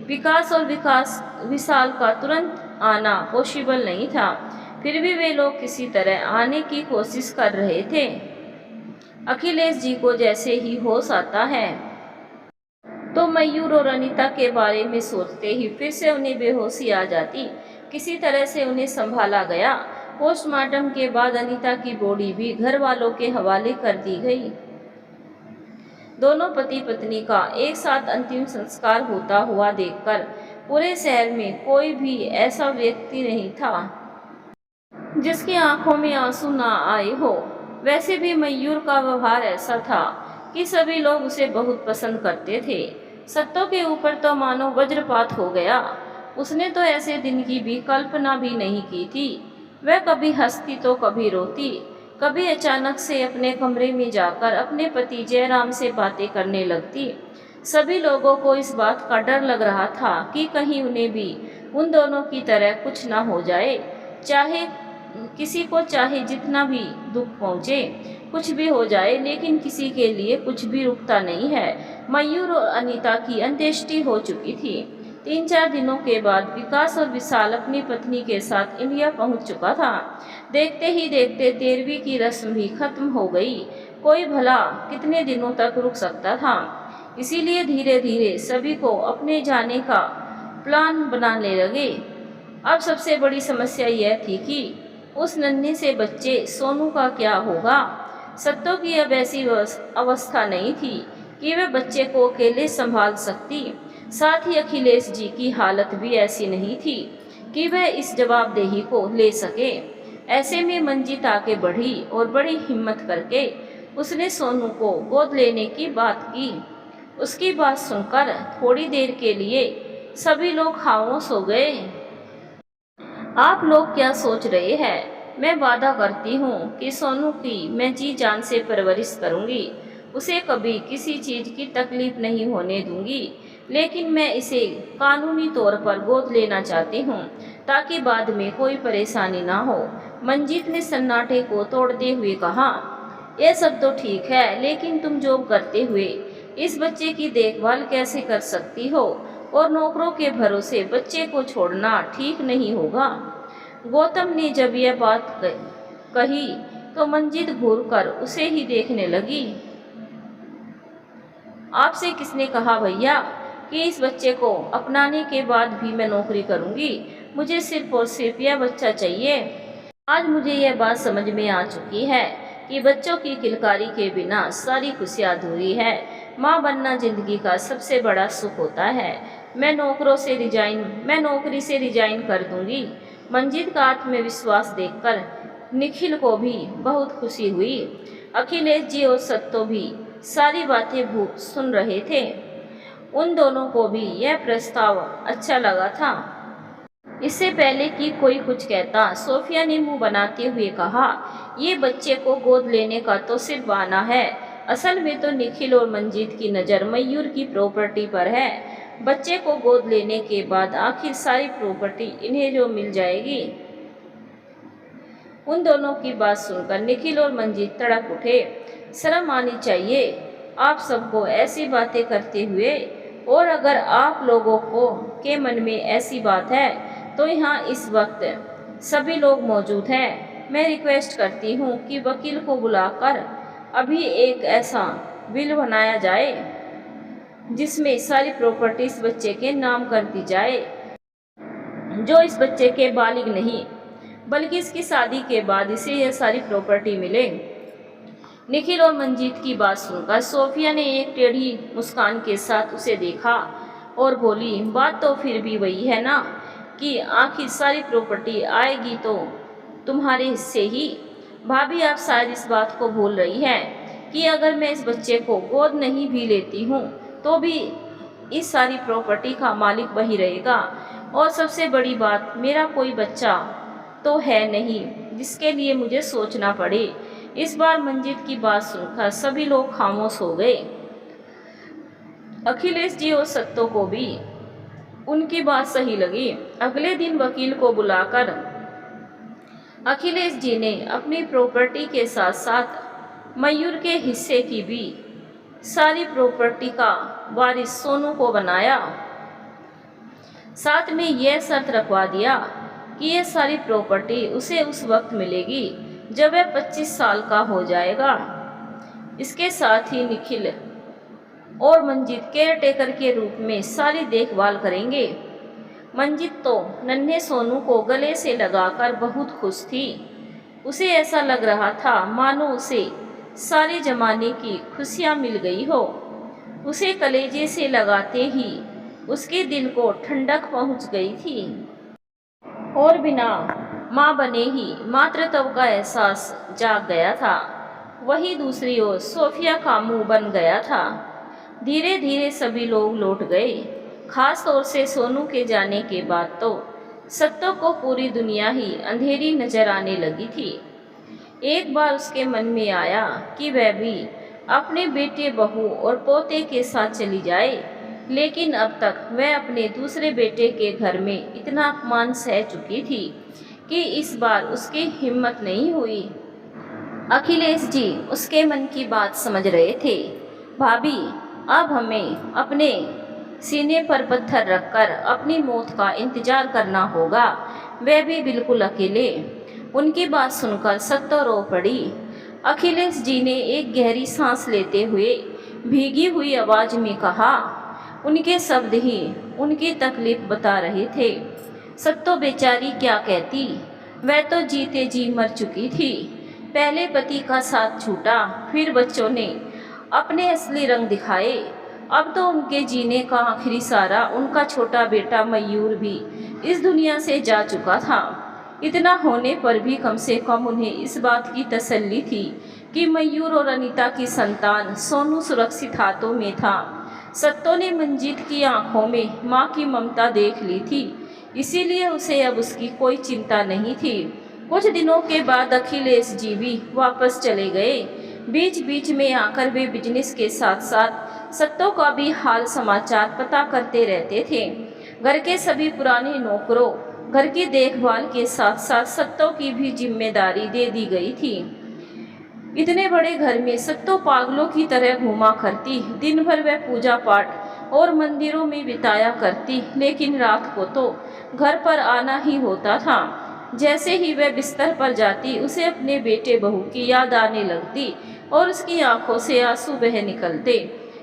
विकास और विशाल का तुरंत आना पॉसिबल नहीं था, फिर भी वे लोग किसी तरह आने की कोशिश कर रहे थे। अखिलेश जी को जैसे ही होश आता है तो मयूर और अनीता के बारे में सोचते ही फिर से उन्हें बेहोशी आ जाती। किसी तरह से उन्हें संभाला गया। पोस्टमार्टम के बाद अनीता की बॉडी भी घर वालों के हवाले कर दी गई। दोनों पति पत्नी का एक साथ अंतिम संस्कार होता हुआ देखकर पूरे शहर में कोई भी ऐसा व्यक्ति नहीं था जिसकी आंखों में आंसू ना आए हो। वैसे भी मयूर का व्यवहार ऐसा था कि सभी लोग उसे बहुत पसंद करते थे। सत्तों के ऊपर तो मानो वज्रपात हो गया। उसने तो ऐसे दिन की भी कल्पना भी नहीं की थी। वह कभी हंसती तो कभी रोती, कभी अचानक से अपने कमरे में जाकर अपने पति जयराम से बातें करने लगती। सभी लोगों को इस बात का डर लग रहा था कि कहीं उन्हें भी उन दोनों की तरह कुछ ना हो जाए। चाहे किसी को चाहे जितना भी दुख पहुँचे, कुछ भी हो जाए, लेकिन किसी के लिए कुछ भी रुकता नहीं है। मयूर और अनीता की अंत्येष्टि हो चुकी थी। 3-4 दिनों के बाद विकास और विशाल अपनी पत्नी के साथ इंडिया पहुंच चुका था। देखते ही देखते 13वीं की रस्म भी खत्म हो गई। कोई भला कितने दिनों तक रुक सकता था। इसीलिए धीरे धीरे सभी को अपने जाने का प्लान बनाने लगे। अब सबसे बड़ी समस्या यह थी कि उस नन्हे से बच्चे सोनू का क्या होगा। सत्तों की अब ऐसी अवस्था नहीं थी कि वह बच्चे को अकेले संभाल सकती। साथ ही अखिलेश जी की हालत भी ऐसी नहीं थी कि वह इस जवाबदेही को ले सके। ऐसे में मंजीत आके बढ़ी और बड़ी हिम्मत करके उसने सोनू को गोद लेने की बात की। उसकी बात सुनकर थोड़ी देर के लिए सभी लोग खामोश हो गए। आप लोग क्या सोच रहे हैं? मैं वादा करती हूँ कि सोनू की मैं जी जान से परवरिश करूँगी। उसे कभी किसी चीज़ की तकलीफ नहीं होने दूंगी, लेकिन मैं इसे कानूनी तौर पर गोद लेना चाहती हूँ ताकि बाद में कोई परेशानी ना हो। मंजीत ने सन्नाटे को तोड़ते हुए कहा, यह सब तो ठीक है, लेकिन तुम जॉब करते हुए इस बच्चे की देखभाल कैसे कर सकती हो? और नौकरों के भरोसे बच्चे को छोड़ना ठीक नहीं होगा। गौतम ने जब यह बात कही तो मंजीत घूरकर उसे ही देखने लगी। आपसे किसने कहा भैया कि इस बच्चे को अपनाने के बाद भी मैं नौकरी करूंगी? मुझे सिर्फ और सिर्फ यह बच्चा चाहिए। आज मुझे यह बात समझ में आ चुकी है कि बच्चों की किलकारी के बिना सारी खुशियाँ अधूरी है। माँ बनना जिंदगी का सबसे बड़ा सुख होता है। मैं नौकरी से रिजाइन कर दूंगी। मंजीत का आत्मविश्वास देखकर निखिल को भी बहुत खुशी हुई। अखिलेश जी और सत्तो भी सारी बातें सुन रहे थे। उन दोनों को भी यह प्रस्ताव अच्छा लगा था। इससे पहले कि कोई कुछ कहता, सोफिया ने मुंह बनाते हुए कहा, ये बच्चे को गोद लेने का तो सिर्फ बहाना है। असल में तो निखिल और मंजीत की नज़र मयूर की प्रॉपर्टी पर है। बच्चे को गोद लेने के बाद आखिर सारी प्रॉपर्टी इन्हें जो मिल जाएगी। उन दोनों की बात सुनकर निखिल और मंजीत तड़प उठे। शर्म आनी चाहिए आप सबको ऐसी बातें करते हुए। और अगर आप लोगों के मन में ऐसी बात है तो यहाँ इस वक्त सभी लोग मौजूद हैं। मैं रिक्वेस्ट करती हूँ कि वकील को बुलाकर अभी एक ऐसा बिल बनाया जाए जिसमें सारी प्रॉपर्टी इस बच्चे के नाम कर दी जाए, जो इस बच्चे के बालिग नहीं बल्कि इसकी शादी के बाद इसे यह सारी प्रॉपर्टी मिले। निखिल और मंजीत की बात सुनकर सोफिया ने एक टेढ़ी मुस्कान के साथ उसे देखा और बोली, बात तो फिर भी वही है ना कि आखिर सारी प्रॉपर्टी आएगी तो तुम्हारे हिस्से ही। भाभी आप शायद इस बात को भूल रही हैं कि अगर मैं इस बच्चे को गोद नहीं भी लेती हूँ तो भी इस सारी प्रॉपर्टी का मालिक वही रहेगा। और सबसे बड़ी बात, मेरा कोई बच्चा तो है नहीं जिसके लिए मुझे सोचना पड़े। इस बार मंजीत की बात सुनकर सभी लोग खामोश हो गए। अखिलेश जी और सत्तो को भी उनकी बात सही लगी। अगले दिन वकील को बुलाकर अखिलेश जी ने अपनी प्रॉपर्टी के साथ साथ मयूर के हिस्से की भी सारी प्रॉपर्टी का वारिस सोनू को बनाया। साथ में यह शर्त रखवा दिया कि यह सारी प्रॉपर्टी उसे उस वक्त मिलेगी जब वह 25 साल का हो जाएगा। इसके साथ ही निखिल और मंजीत केयर टेकर के रूप में सारी देखभाल करेंगे। मंजीत तो नन्हे सोनू को गले से लगाकर बहुत खुश थी। उसे ऐसा लग रहा था मानो उसे सारे जमाने की खुशियाँ मिल गई हो। उसे कलेजे से लगाते ही उसके दिल को ठंडक पहुँच गई थी और बिना माँ बने ही मातृत्व का एहसास जाग गया था। वही दूसरी ओर सोफिया का मुंह बन गया था। धीरे धीरे सभी लोग लौट गए। खास तौर से सोनू के जाने के बाद तो सत्तो को पूरी दुनिया ही अंधेरी नजर आने लगी थी। एक बार उसके मन में आया कि वह भी अपने बेटे, बहू और पोते के साथ चली जाए, लेकिन अब तक वह अपने दूसरे बेटे के घर में इतना अपमान सह चुकी थी कि इस बार उसकी हिम्मत नहीं हुई। अखिलेश जी उसके मन की बात समझ रहे थे। भाभी, अब हमें अपने सीने पर पत्थर रखकर अपनी मौत का इंतजार करना होगा, वह भी बिल्कुल अकेले। उनकी बात सुनकर सत्तो रो पड़ी। अखिलेश जी ने एक गहरी सांस लेते हुए भीगी हुई आवाज में कहा। उनके शब्द ही उनकी तकलीफ बता रहे थे। सत्तो बेचारी क्या कहती, वह तो जीते जी मर चुकी थी। पहले पति का साथ छूटा, फिर बच्चों ने अपने असली रंग दिखाए। अब तो उनके जीने का आखिरी सहारा उनका छोटा बेटा मयूर भी इस दुनिया से जा चुका था। इतना होने पर भी कम से कम उन्हें इस बात की तसल्ली थी कि मयूर और अनीता की संतान सोनू सुरक्षित हाथों में था। सत्तो ने मंजीत की आंखों में माँ की ममता देख ली थी, इसीलिए उसे अब उसकी कोई चिंता नहीं थी। कुछ दिनों के बाद अखिलेश जी भी वापस चले गए। बीच बीच में आकर वे बिजनेस के साथ साथ सत्तो का भी हाल समाचार पता करते रहते थे। घर के सभी पुराने नौकरों घर की देखभाल के साथ साथ सत्तो की भी जिम्मेदारी दे दी गई थी। इतने बड़े घर में सत्तो पागलों की तरह घूमा करती। दिन भर वह पूजा पाठ और मंदिरों में बिताया करती, लेकिन रात को तो घर पर आना ही होता था। जैसे ही वह बिस्तर पर जाती, उसे अपने बेटे बहू की याद आने लगती और उसकी आंखों से आंसू बह निकलते।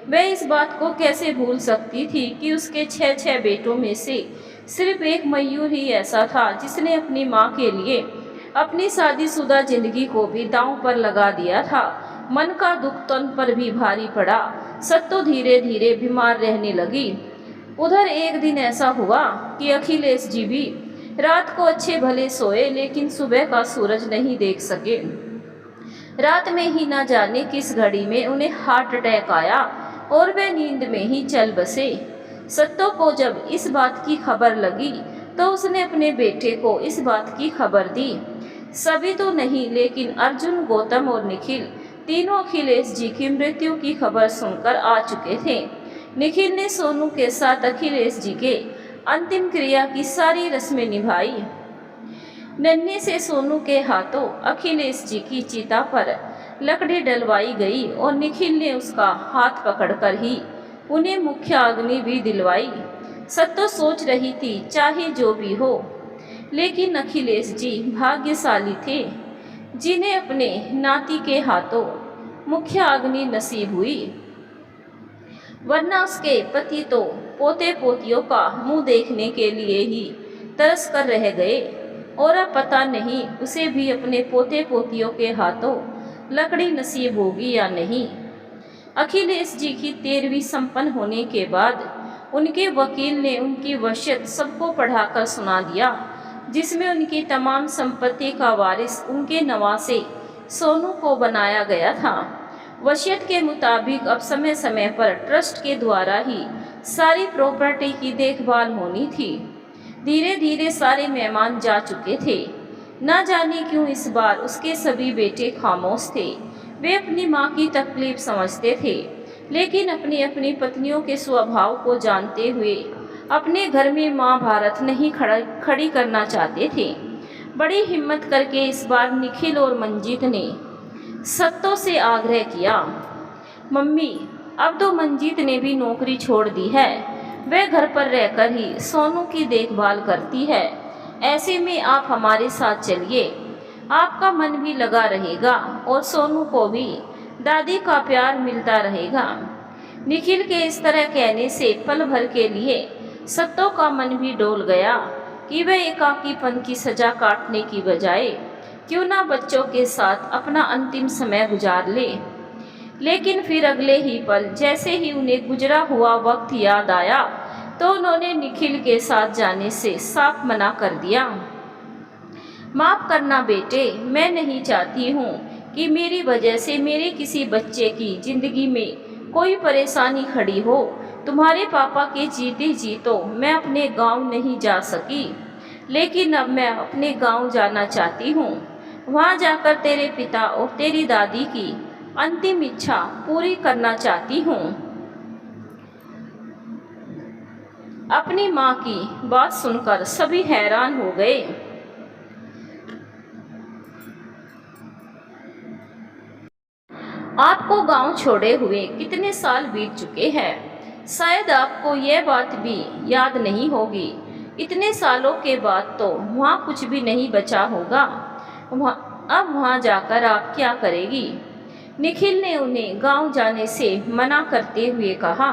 वह इस बात को कैसे भूल सकती थी कि उसके 6 बेटों में से सिर्फ एक मयूर ही ऐसा था जिसने अपनी माँ के लिए अपनी शादीशुदा जिंदगी को भी दांव पर लगा दिया था। मन का दुख तन पर भी भारी पड़ा। सत्तो धीरे धीरे बीमार रहने लगी। उधर एक दिन ऐसा हुआ कि अखिलेश जी भी रात को अच्छे भले सोए, लेकिन सुबह का सूरज नहीं देख सके। रात में ही ना जाने किस घड़ी में उन्हें हार्ट अटैक आया और वे नींद में ही चल बसे। सत्तो को जब इस बात की खबर लगी तो उसने अपने बेटे को इस बात की खबर दी। सभी तो नहीं, लेकिन अर्जुन, गौतम और निखिल तीनों अखिलेश जी की मृत्यु की खबर सुनकर आ चुके थे। निखिल ने सोनू के साथ अखिलेश जी के अंतिम क्रिया की सारी रस्में निभाई। नन्हे से सोनू के हाथों अखिलेश जी की चिता पर लकड़ी डलवाई गई और निखिल ने उसका हाथ पकड़कर ही उन्हें मुख्य अग्नि भी दिलवाई। सत्तो सोच रही थी चाहे जो भी हो, लेकिन अखिलेश जी भाग्यशाली थे जिन्हें अपने नाती के हाथों मुख्य अग्नि नसीब हुई, वरना उसके पति तो पोते पोतियों का मुंह देखने के लिए ही तरस कर रह गए और अब पता नहीं उसे भी अपने पोते पोतियों के हाथों लकड़ी नसीब होगी या नहीं। अखिलेश जी की 13वीं संपन्न होने के बाद उनके वकील ने उनकी वसीयत सबको पढ़ाकर सुना दिया, जिसमें उनकी तमाम संपत्ति का वारिस उनके नवासे सोनू को बनाया गया था। वसीयत के मुताबिक अब समय समय पर ट्रस्ट के द्वारा ही सारी प्रॉपर्टी की देखभाल होनी थी। धीरे धीरे सारे मेहमान जा चुके थे। न जाने क्यों इस बार उसके सभी बेटे खामोश थे। वे अपनी माँ की तकलीफ समझते थे, लेकिन अपनी अपनी पत्नियों के स्वभाव को जानते हुए अपने घर में महाभारत नहीं खड़ी करना चाहते थे। बड़ी हिम्मत करके इस बार निखिल और मंजीत ने सत्तों से आग्रह किया, मम्मी अब तो मंजीत ने भी नौकरी छोड़ दी है, वह घर पर रहकर ही सोनू की देखभाल करती है। ऐसे में आप हमारे साथ चलिए, आपका मन भी लगा रहेगा और सोनू को भी दादी का प्यार मिलता रहेगा। निखिल के इस तरह कहने से पल भर के लिए सत्तों का मन भी डोल गया कि वह एकाकीपन की सजा काटने की बजाय क्यों ना बच्चों के साथ अपना अंतिम समय गुजार ले। लेकिन फिर अगले ही पल जैसे ही उन्हें गुजरा हुआ वक्त याद आया तो उन्होंने निखिल के साथ जाने से साफ मना कर दिया। माफ करना बेटे, मैं नहीं चाहती हूँ कि मेरी वजह से मेरे किसी बच्चे की जिंदगी में कोई परेशानी खड़ी हो। तुम्हारे पापा के जीते जी तो मैं अपने गांव नहीं जा सकी, लेकिन अब मैं अपने गांव जाना चाहती हूँ। वहाँ जाकर तेरे पिता और तेरी दादी की अंतिम इच्छा पूरी करना चाहती हूँ। अपनी माँ की बात सुनकर सभी हैरान हो गए। आपको गांव छोड़े हुए कितने साल बीत चुके हैं, शायद आपको यह बात भी याद नहीं होगी। इतने सालों के बाद तो वहाँ कुछ भी नहीं बचा होगा। अब वहाँ जाकर आप क्या करेगी? निखिल ने उन्हें गांव जाने से मना करते हुए कहा।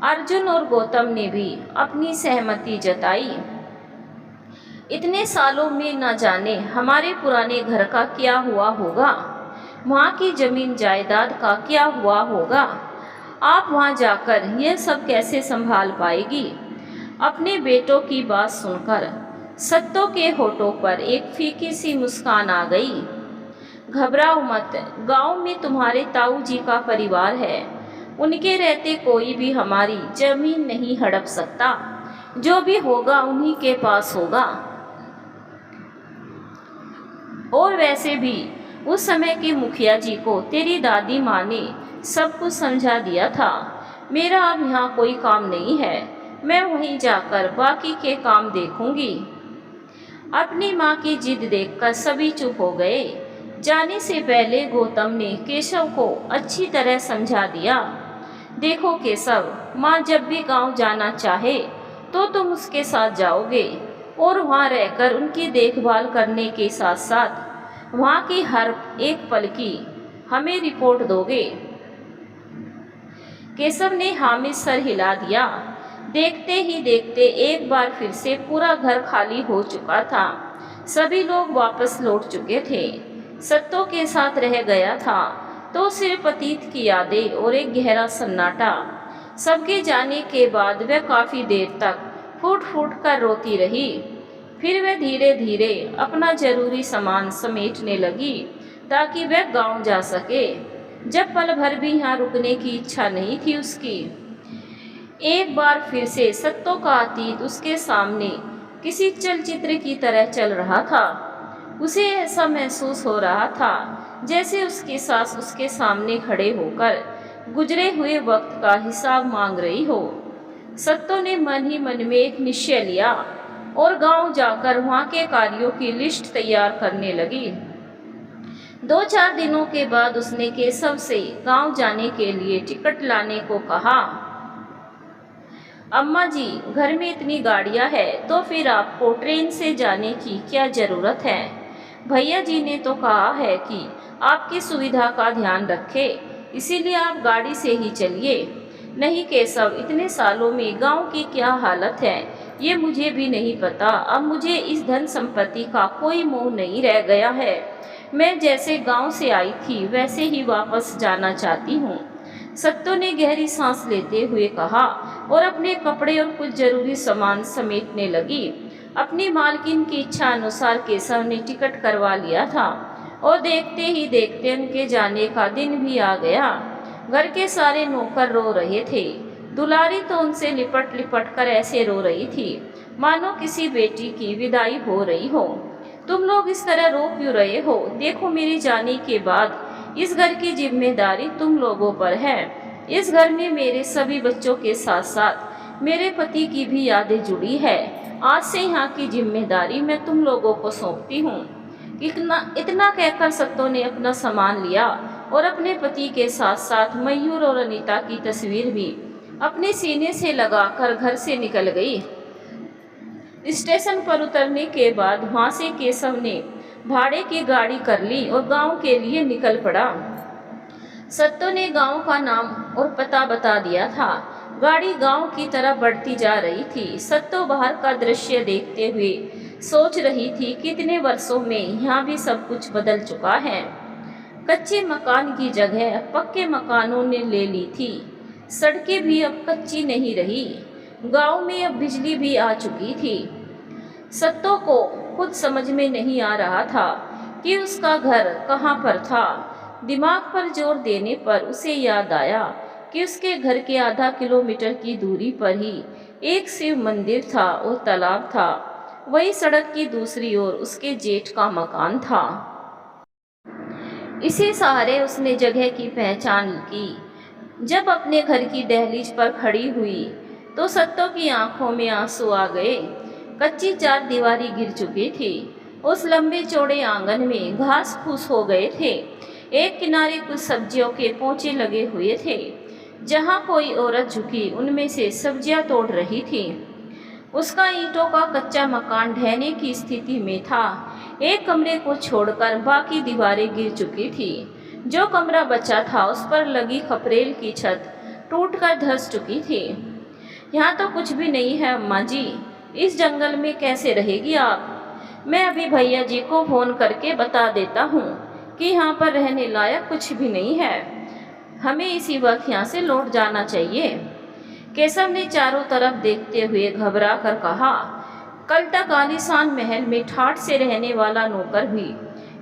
अर्जुन और गौतम ने भी अपनी सहमति जताई। इतने सालों में न जाने हमारे पुराने घर का क्या हुआ होगा, वहाँ की जमीन जायदाद का क्या हुआ होगा। आप वहाँ जाकर यह सब कैसे संभाल पाएगी? अपने बेटों की बात सुनकर सत्तों के होठों पर एक फीकी सी मुस्कान आ गई। घबराओ मत, गांव में तुम्हारे ताऊ जी का परिवार है, उनके रहते कोई भी हमारी जमीन नहीं हड़प सकता। जो भी होगा उन्हीं के पास होगा। और वैसे भी उस समय के मुखिया जी को तेरी दादी माँ ने सब कुछ समझा दिया था। मेरा अब यहाँ कोई काम नहीं है, मैं वहीं जाकर बाकी के काम देखूंगी। अपनी माँ की जिद देखकर सभी चुप हो गए। जाने से पहले गौतम ने केशव को अच्छी तरह समझा दिया। देखो केशव, माँ जब भी गांव जाना चाहे तो तुम उसके साथ जाओगे और वहाँ रहकर उनकी देखभाल करने के साथ साथ वहाँ की हर एक पल की हमें रिपोर्ट दोगे। केशव ने हामिद सर हिला दिया। देखते ही देखते एक बार फिर से पूरा घर खाली हो चुका था। सभी लोग वापस लौट चुके थे। सत्तों के साथ रह गया था तो सिर्फ अतीत की यादें और एक गहरा सन्नाटा। सबके जाने के बाद वह काफ़ी देर तक फूट फूट कर रोती रही। फिर वह धीरे धीरे अपना जरूरी सामान समेटने लगी ताकि वह गांव जा सके। जब पल भर भी यहाँ रुकने की इच्छा नहीं थी उसकी। एक बार फिर से सत्तों का अतीत उसके सामने किसी चलचित्र की तरह चल रहा था। उसे ऐसा महसूस हो रहा था जैसे उसकी सास उसके सामने खड़े होकर गुजरे हुए वक्त का हिसाब मांग रही हो। सत्तों ने मन ही मन में एक निश्चय लिया और गांव जाकर वहाँ के कार्यों की लिस्ट तैयार करने लगी। 2-4 दिनों के बाद उसने केशव से गांव जाने के लिए टिकट लाने को कहा। अम्मा जी, घर में इतनी गाड़ियां हैं तो फिर आपको ट्रेन से जाने की क्या ज़रूरत है? भैया जी ने तो कहा है कि आपकी सुविधा का ध्यान रखे, इसीलिए आप गाड़ी से ही चलिए। नहीं केशव, इतने सालों में गांव की क्या हालत है ये मुझे भी नहीं पता। अब मुझे इस धन संपत्ति का कोई मोह नहीं रह गया है। मैं जैसे गांव से आई थी वैसे ही वापस जाना चाहती हूँ। सत्तू ने गहरी सांस लेते हुए कहा और अपने कपड़े और कुछ जरूरी सामान समेटने लगी। अपनी मालकिन की इच्छा अनुसार केशव ने टिकट करवा लिया था और देखते ही देखते उनके जाने का दिन भी आ गया। घर के सारे नौकर रो रहे थे। दुलारी तो उनसे लिपट लिपट कर ऐसे रो रही थी मानो किसी बेटी की विदाई हो रही हो। तुम लोग इस तरह रो क्यों रहे हो? देखो, मेरे जाने के बाद इस घर की जिम्मेदारी तुम लोगों पर है। इस घर में मेरे सभी बच्चों के साथ साथ मेरे पति की भी यादें जुड़ी है। आज से यहाँ की जिम्मेदारी मैं तुम लोगों को सौंपती हूँ। इतना कहकर सत्तो ने अपना सामान लिया और अपने पति के साथ साथ मयूर और अनीता की तस्वीर भी अपने सीने से लगाकर घर से निकल गई। स्टेशन पर उतरने के बाद वहां से केशव ने भाड़े की गाड़ी कर ली और गांव के लिए निकल पड़ा। सत्तो ने गांव का नाम और पता बता दिया था। गाड़ी गांव की तरफ बढ़ती जा रही थी। सत्तो बाहर का दृश्य देखते हुए सोच रही थी कितने वर्षों में यहाँ भी सब कुछ बदल चुका है। कच्चे मकान की जगह पक्के मकानों ने ले ली थी। सड़कें भी अब कच्ची नहीं रही। गांव में अब बिजली भी आ चुकी थी। सत्तो को खुद समझ में नहीं आ रहा था कि उसका घर कहाँ पर था। दिमाग पर जोर देने पर उसे याद आया कि उसके घर के आधा किलोमीटर की दूरी पर ही एक शिव मंदिर था और तालाब था। वही सड़क की दूसरी ओर उसके जेठ का मकान था। इसी सहारे उसने जगह की पहचान की। जब अपने घर की दहलीज पर खड़ी हुई तो सत्तो की आंखों में आंसू आ गए। कच्ची चार दीवारी गिर चुकी थी। उस लंबे चौड़े आंगन में घास फूस हो गए थे। एक किनारे कुछ सब्जियों के पोंचे लगे हुए थे। जहाँ कोई औरत झुकी उनमें से सब्जियां तोड़ रही थी। उसका ईंटों का कच्चा मकान ढहने की स्थिति में था। एक कमरे को छोड़कर बाकी दीवारें गिर चुकी थी। जो कमरा बचा था उस पर लगी खपरेल की छत टूटकर धंस चुकी थी। यहाँ तो कुछ भी नहीं है अम्मा जी। इस जंगल में कैसे रहेगी आप? मैं अभी भैया जी को फ़ोन करके बता देता हूँ कि यहाँ पर रहने लायक कुछ भी नहीं है। हमें इसी वक्त यहाँ से लौट जाना चाहिए। केशव ने चारों तरफ देखते हुए घबरा कर कहा। कल तक आलीशान महल में ठाठ से रहने वाला नौकर भी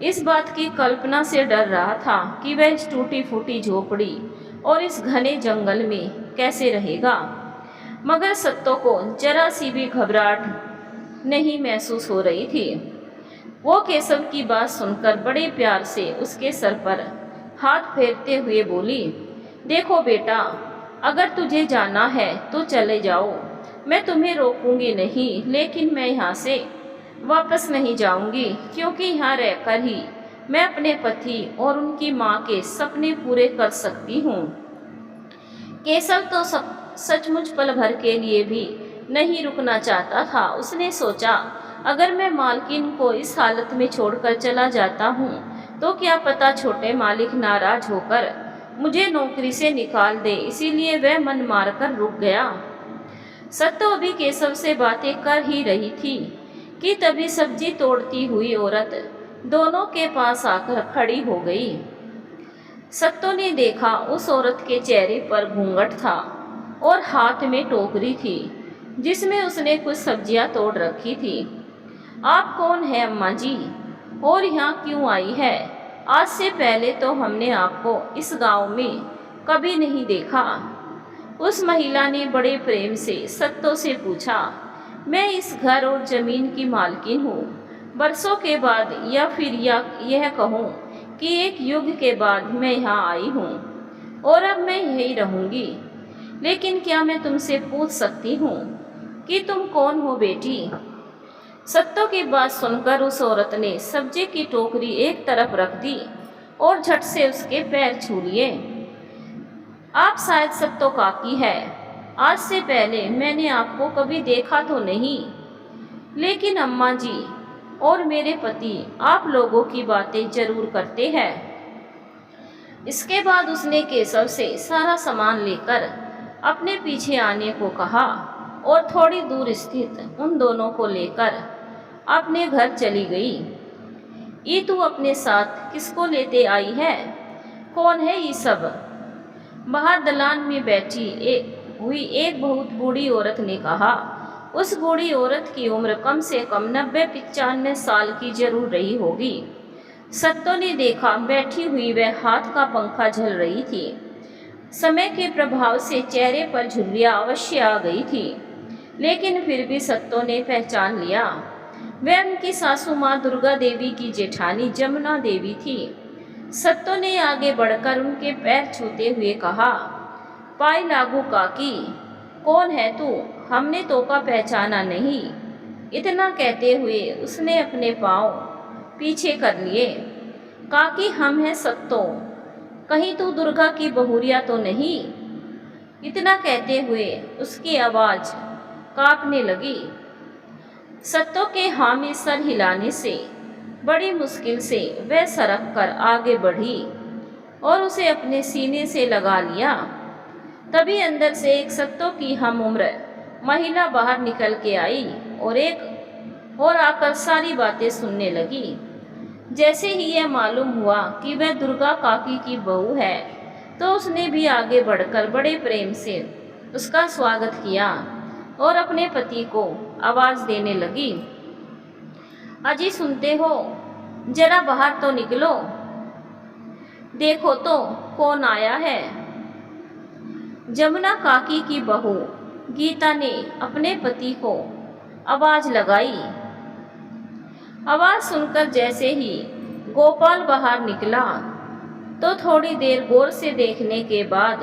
इस बात की कल्पना से डर रहा था कि वह इस टूटी फूटी झोपड़ी और इस घने जंगल में कैसे रहेगा। मगर सत्तो को जरा सी भी घबराहट नहीं महसूस हो रही थी। वो केशव की बात सुनकर बड़े प्यार से उसके सर पर हाथ फेरते हुए बोली, देखो बेटा, अगर तुझे जाना है तो चले जाओ। मैं तुम्हें रोकूंगी नहीं, लेकिन मैं यहाँ से वापस नहीं जाऊंगी, क्योंकि यहाँ रहकर ही मैं अपने पति और उनकी माँ के सपने पूरे कर सकती हूँ। केशव तो सचमुच पल भर के लिए भी नहीं रुकना चाहता था। उसने सोचा, अगर मैं मालकिन को इस हालत में छोड़कर चला जाता हूँ तो क्या पता छोटे मालिक नाराज होकर मुझे नौकरी से निकाल दे। इसीलिए वह मन मारकर रुक गया। सत्तो अभी केशव से बातें कर ही रही थी कि तभी सब्जी तोड़ती हुई औरत दोनों के पास आकर खड़ी हो गई। सत्तो ने देखा उस औरत के चेहरे पर घूंघट था और हाथ में टोकरी थी जिसमें उसने कुछ सब्जियां तोड़ रखी थी। आप कौन है अम्मा जी, और यहाँ क्यों आई है? आज से पहले तो हमने आपको इस गांव में कभी नहीं देखा। उस महिला ने बड़े प्रेम से सत्तो से पूछा। मैं इस घर और जमीन की मालकिन हूँ। बरसों के बाद या फिर यह कहूँ कि एक युग के बाद मैं यहाँ आई हूँ और अब मैं यहीं रहूँगी। लेकिन क्या मैं तुमसे पूछ सकती हूँ कि तुम कौन हो बेटी? सत्तो की बात सुनकर उस औरत ने सब्जी की टोकरी एक तरफ रख दी और झट से उसके पैर छू लिए। आप शायद सत्तो काकी है। आज से पहले मैंने आपको कभी देखा तो नहीं, लेकिन अम्मा जी और मेरे पति आप लोगों की बातें जरूर करते हैं। इसके बाद उसने केशव से सारा सामान लेकर अपने पीछे आने को कहा और थोड़ी दूर स्थित उन दोनों को लेकर अपने घर चली गई। ये तू अपने साथ किसको लेते आई है? कौन है ये सब? बाहर दलान में बैठी हुई एक बहुत बूढ़ी औरत ने कहा। उस बूढ़ी औरत की उम्र कम से कम 90-95 साल की जरूर रही होगी। सत्तो ने देखा बैठी हुई वह हाथ का पंखा झल रही थी। समय के प्रभाव से चेहरे पर झुर्रियाँ अवश्य आ गई थी, लेकिन फिर भी सत्तो ने पहचान लिया। वह उनकी सासू माँ दुर्गा देवी की जेठानी जमुना देवी थी। सत्तो ने आगे बढ़कर उनके पैर छूते हुए कहा, पाई लागू काकी, कौन है तू? हमने तो का पहचाना नहीं। इतना कहते हुए उसने अपने पाँव पीछे कर लिए। काकी, हम हैं सत्तो, कहीं तू दुर्गा की बहुरिया तो नहीं? इतना कहते हुए उसकी आवाज़ कांपने लगी। सत्तो के हाँ में सर हिलाने से बड़ी मुश्किल से वह सरक कर आगे बढ़ी और उसे अपने सीने से लगा लिया। तभी अंदर से एक सत्तो की हम उम्र महिला बाहर निकल के आई और आकर सारी बातें सुनने लगी। जैसे ही यह मालूम हुआ कि वह दुर्गा काकी की बहू है, तो उसने भी आगे बढ़कर बड़े प्रेम से उसका स्वागत किया और अपने पति को आवाज़ देने लगी, अजी सुनते हो, जरा बाहर तो निकलो, देखो तो कौन आया है। जमुना काकी की बहू गीता ने अपने पति को आवाज़ लगाई। आवाज़ सुनकर जैसे ही गोपाल बाहर निकला, तो थोड़ी देर गौर से देखने के बाद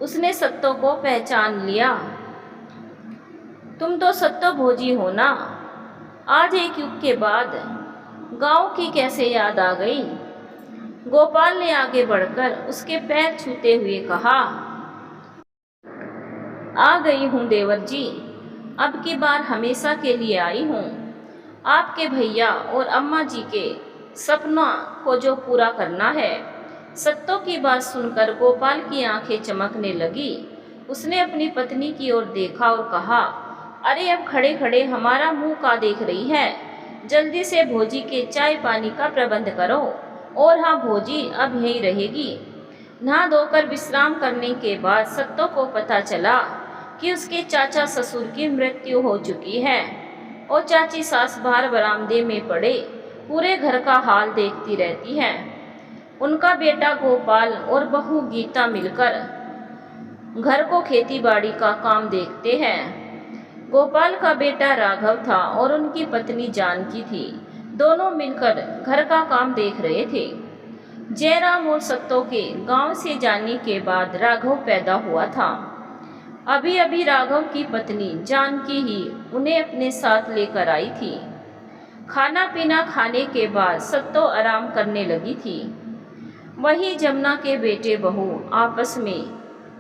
उसने सत्तो को पहचान लिया। तुम तो सत्तो भोजी हो ना? आज एक युग के बाद गांव की कैसे याद आ गई? गोपाल ने आगे बढ़कर उसके पैर छूते हुए कहा, आ गई हूँ देवर जी, अब की बार हमेशा के लिए आई हूँ। आपके भैया और अम्मा जी के सपना को जो पूरा करना है। सत्तो की बात सुनकर गोपाल की आंखें चमकने लगी। उसने अपनी पत्नी की ओर देखा और कहा, अरे अब खड़े खड़े हमारा मुंह का देख रही है? जल्दी से भोजी के चाय पानी का प्रबंध करो। और हाँ भोजी अब यहीं रहेगी। नहा धोकर विश्राम करने के बाद सत्तो को पता चला कि उसके चाचा ससुर की मृत्यु हो चुकी है और चाची सास बाहर बरामदे में पड़े पूरे घर का हाल देखती रहती है। उनका बेटा गोपाल और बहू गीता मिलकर घर को खेती बाड़ी का काम देखते हैं। गोपाल का बेटा राघव था और उनकी पत्नी जानकी थी। दोनों मिलकर घर का काम देख रहे थे। जयराम और सत्तो के गांव से जाने के बाद राघव पैदा हुआ था। अभी अभी राघव की पत्नी जानकी ही उन्हें अपने साथ लेकर आई थी। खाना पीना खाने के बाद सत्तो आराम करने लगी थी। वही जमुना के बेटे बहू आपस में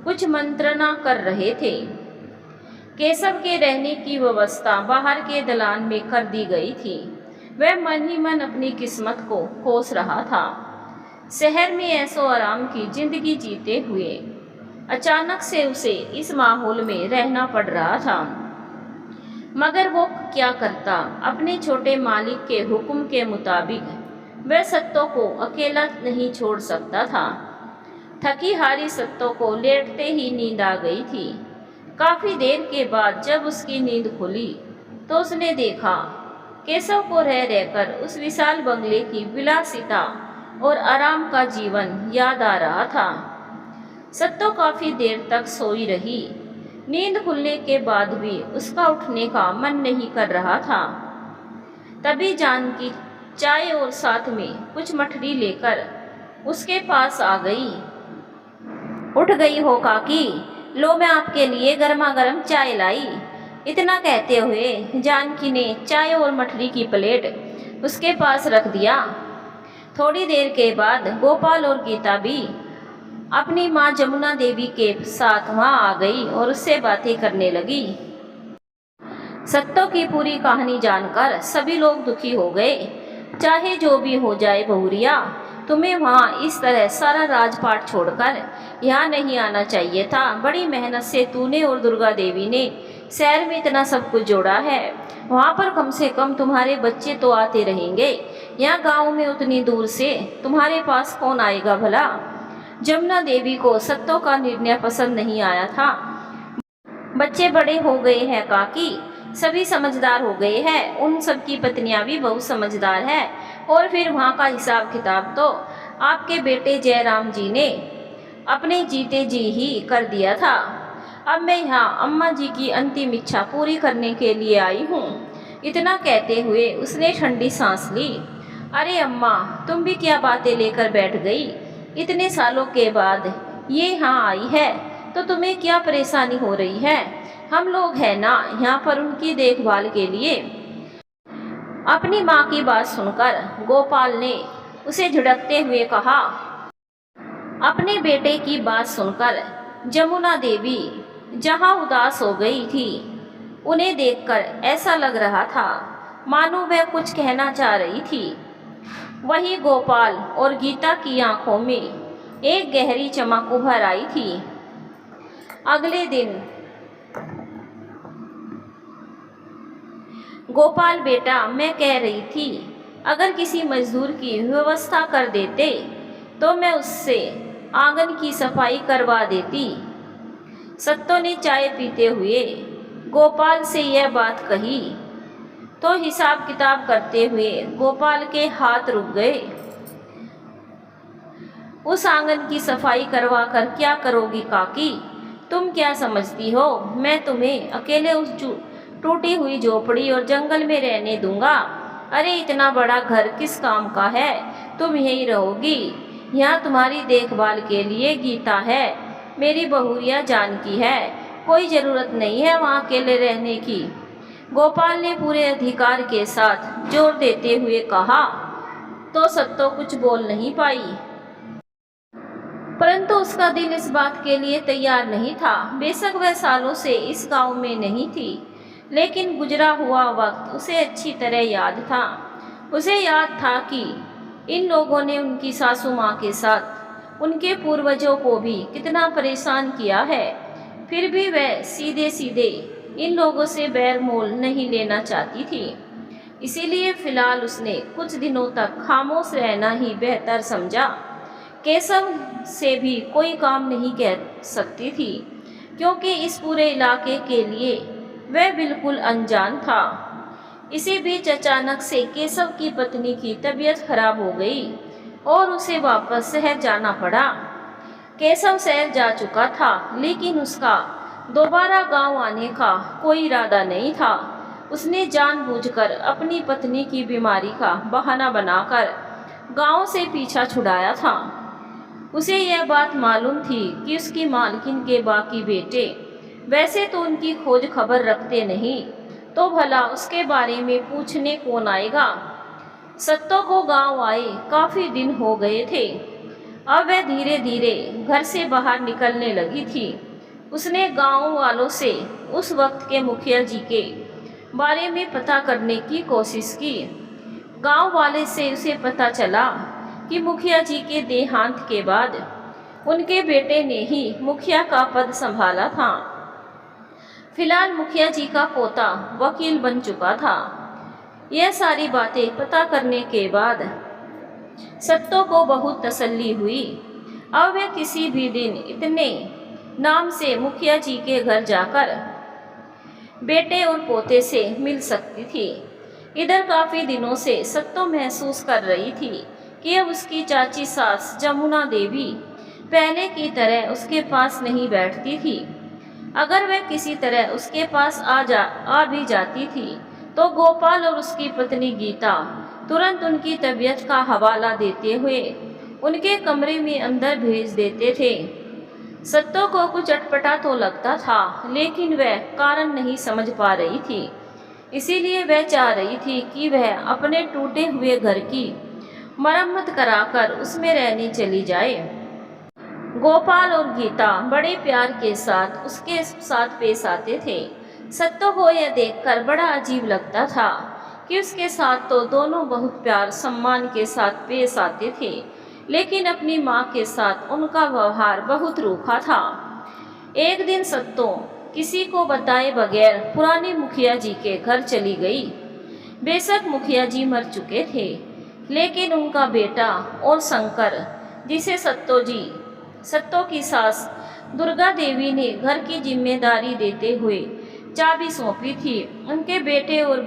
कुछ मंत्रणा कर रहे थे। केशव के रहने की व्यवस्था बाहर के दलान में कर दी गई थी। वह मन ही मन अपनी किस्मत को कोस रहा था। शहर में ऐशो आराम की जिंदगी जीते हुए अचानक से उसे इस माहौल में रहना पड़ रहा था। मगर वो क्या करता? अपने छोटे मालिक के हुक्म के मुताबिक वह सत्तो को अकेला नहीं छोड़ सकता था। थकी हारी सत्तो को लेटते ही नींद आ गई थी। काफ़ी देर के बाद जब उसकी नींद खुली तो उसने देखा केशव को रह रहकर उस विशाल बंगले की विलासिता और आराम का जीवन याद आ रहा था। सत्तो काफ़ी देर तक सोई रही। नींद खुलने के बाद भी उसका उठने का मन नहीं कर रहा था। तभी जानकी चाय और साथ में कुछ मठरी लेकर उसके पास आ गई। उठ गई हो काकी? लो मैं आपके लिए गर्मा गर्म चाय लाई। इतना कहते हुए जानकी ने चाय और मठरी की प्लेट उसके पास रख दिया। थोड़ी देर के बाद गोपाल और गीता भी अपनी माँ जमुना देवी के साथ वहाँ आ गई और उससे बातें करने लगी। सत्तो की पूरी कहानी जानकर सभी लोग दुखी हो गए। चाहे जो भी हो जाए बहुरिया, तुम्हें वहाँ इस तरह सारा राजपाट छोड़कर यहाँ नहीं आना चाहिए था। बड़ी मेहनत से तूने और दुर्गा देवी ने शहर में इतना सब कुछ जोड़ा है। वहाँ पर कम से कम तुम्हारे बच्चे तो आते रहेंगे। यहाँ गांव में उतनी दूर से तुम्हारे पास कौन आएगा भला? जमुना देवी को सत्तो का निर्णय पसंद नहीं आया था। बच्चे बड़े हो गए हैं काकी, सभी समझदार हो गए हैं। उन सब की पत्नियां भी बहुत समझदार हैं। और फिर वहाँ का हिसाब किताब तो आपके बेटे जयराम जी ने अपने जीते जी ही कर दिया था। अब मैं यहाँ अम्मा जी की अंतिम इच्छा पूरी करने के लिए आई हूँ। इतना कहते हुए उसने ठंडी सांस ली। अरे अम्मा, तुम भी क्या बातें लेकर बैठ गई? इतने सालों के बाद ये यहाँ आई है तो तुम्हें क्या परेशानी हो रही है? हम लोग हैं ना यहाँ पर उनकी देखभाल के लिए। अपनी माँ की बात सुनकर गोपाल ने उसे झिड़कते हुए कहा। अपने बेटे की बात सुनकर जमुना देवी जहाँ उदास हो गई थी, उन्हें देखकर ऐसा लग रहा था मानो वह कुछ कहना चाह रही थी। वही गोपाल और गीता की आंखों में एक गहरी चमक उभर आई थी। अगले दिन, गोपाल बेटा, मैं कह रही थी अगर किसी मजदूर की व्यवस्था कर देते तो मैं उससे आंगन की सफाई करवा देती। सत्तो ने चाय पीते हुए गोपाल से यह बात कही तो हिसाब किताब करते हुए गोपाल के हाथ रुक गए। उस आंगन की सफाई करवा कर क्या करोगी काकी? तुम क्या समझती हो मैं तुम्हें अकेले उस टूटी हुई झोपड़ी और जंगल में रहने दूंगा? अरे इतना बड़ा घर किस काम का है? तुम यहीं रहोगी। यहाँ तुम्हारी देखभाल के लिए गीता है, मेरी बहुरिया जानकी है। कोई ज़रूरत नहीं है वहाँ अकेले रहने की। गोपाल ने पूरे अधिकार के साथ जोर देते हुए कहा तो सत्तो कुछ बोल नहीं पाई, परंतु उसका दिल इस बात के लिए तैयार नहीं था। बेशक वह सालों से इस गांव में नहीं थी, लेकिन गुजरा हुआ वक्त उसे अच्छी तरह याद था। उसे याद था कि इन लोगों ने उनकी सासू माँ के साथ उनके पूर्वजों को भी कितना परेशान किया है। फिर भी वह सीधे सीधे इन लोगों से बैर मोल नहीं लेना चाहती थी। इसीलिए फिलहाल उसने कुछ दिनों तक खामोश रहना ही बेहतर समझा। केशव से भी कोई काम नहीं कह सकती थी, क्योंकि इस पूरे इलाके के लिए वह बिल्कुल अनजान था। इसी बीच अचानक से केशव की पत्नी की तबीयत खराब हो गई और उसे वापस शहर जाना पड़ा। केशव शहर जा चुका था, लेकिन उसका दोबारा गांव आने का कोई इरादा नहीं था। उसने जानबूझकर अपनी पत्नी की बीमारी का बहाना बनाकर गांव से पीछा छुड़ाया था। उसे यह बात मालूम थी कि उसकी मालकिन के बाकी बेटे वैसे तो उनकी खोज खबर रखते नहीं, तो भला उसके बारे में पूछने कौन आएगा। सत्तो को गांव आए काफ़ी दिन हो गए थे। अब वह धीरे धीरे घर से बाहर निकलने लगी थी। उसने गांव वालों से उस वक्त के मुखिया जी के बारे में पता करने की कोशिश की। गांव वाले से उसे पता चला कि मुखिया जी के देहांत के बाद उनके बेटे ने ही मुखिया का पद संभाला था। फिलहाल मुखिया जी का पोता वकील बन चुका था। यह सारी बातें पता करने के बाद सत्तो को बहुत तसल्ली हुई। अब वह किसी भी दिन इतने नाम से मुखिया जी के घर जाकर बेटे और पोते से मिल सकती थी। इधर काफ़ी दिनों से सत्तो महसूस कर रही थी कि अब उसकी चाची सास जमुना देवी पहले की तरह उसके पास नहीं बैठती थी। अगर वह किसी तरह उसके पास आ भी जाती थी तो गोपाल और उसकी पत्नी गीता तुरंत उनकी तबीयत का हवाला देते हुए उनके कमरे में अंदर भेज देते थे। सत्तो को कुछ अटपटा तो लगता था, लेकिन वह कारण नहीं समझ पा रही थी। इसीलिए वह चाह रही थी कि वह अपने टूटे हुए घर की मरम्मत कराकर उसमें रहने चली जाए। गोपाल और गीता बड़े प्यार के साथ उसके साथ पेश आते थे। सत्तो को यह देखकर बड़ा अजीब लगता था कि उसके साथ तो दोनों बहुत प्यार सम्मान के साथ पेश आते थे, लेकिन अपनी माँ के साथ उनका व्यवहार बहुत रूखा था। एक दिन सत्तो किसी को बताए बगैर पुराने मुखिया जी के घर चली गई। बेशक मुखिया जी मर चुके थे, लेकिन उनका बेटा और शंकर, जिसे सत्तो की सास दुर्गा देवी ने घर की जिम्मेदारी देते हुए चाबी सौंपी थी, उनके बेटे और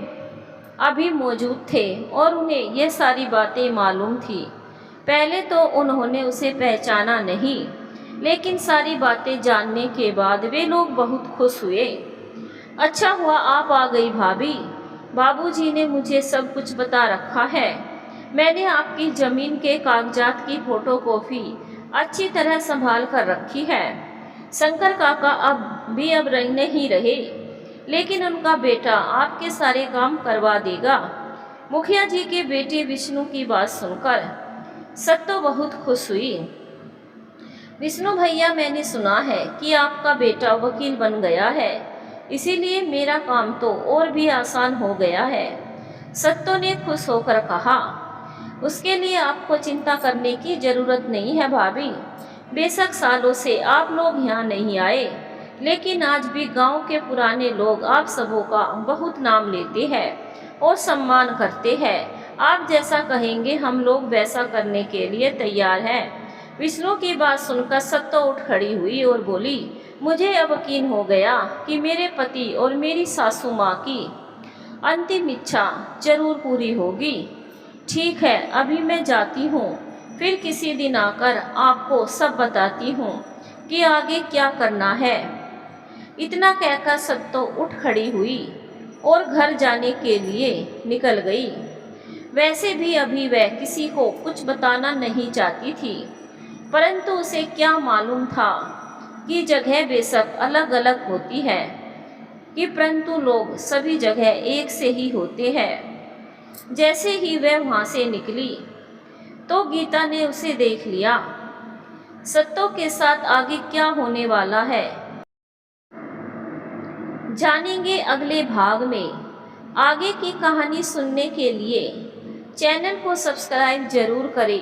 अभी मौजूद थे और उन्हें यह सारी बातें मालूम थी। पहले तो उन्होंने उसे पहचाना नहीं, लेकिन सारी बातें जानने के बाद वे लोग बहुत खुश हुए। अच्छा हुआ आप आ गई भाभी, बाबूजी ने मुझे सब कुछ बता रखा है। मैंने आपकी ज़मीन के कागजात की फोटोकॉपी अच्छी तरह संभाल कर रखी है। शंकर काका अब नहीं रहे, लेकिन उनका बेटा आपके सारे काम करवा देगा। मुखिया जी के बेटे विष्णु की बात सुनकर सत्तो बहुत खुश हुई। विष्णु भैया, मैंने सुना है कि आपका बेटा वकील बन गया है, इसीलिए मेरा काम तो और भी आसान हो गया है। सत्तो ने खुश होकर कहा, उसके लिए आपको चिंता करने की ज़रूरत नहीं है भाभी। बेशक सालों से आप लोग यहाँ नहीं आए, लेकिन आज भी गांव के पुराने लोग आप सबों का बहुत नाम लेते हैं और सम्मान करते हैं। आप जैसा कहेंगे हम लोग वैसा करने के लिए तैयार हैं। विष्णु की बात सुनकर सत्तो उठ खड़ी हुई और बोली, मुझे अब यकीन हो गया कि मेरे पति और मेरी सासू माँ की अंतिम इच्छा जरूर पूरी होगी। ठीक है, अभी मैं जाती हूँ, फिर किसी दिन आकर आपको सब बताती हूँ कि आगे क्या करना है। इतना कहकर सत्तो उठ खड़ी हुई और घर जाने के लिए निकल गई। वैसे भी अभी वह किसी को कुछ बताना नहीं चाहती थी, परंतु उसे क्या मालूम था कि जगह बेशक अलग अलग होती है, कि परंतु लोग सभी जगह एक से ही होते हैं। जैसे ही वह वहाँ से निकली तो गीता ने उसे देख लिया। सत्तो के साथ आगे क्या होने वाला है जानेंगे अगले भाग में। आगे की कहानी सुनने के लिए चैनल को सब्सक्राइब जरूर करें,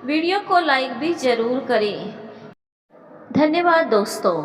वीडियो को लाइक भी जरूर करें। धन्यवाद दोस्तों।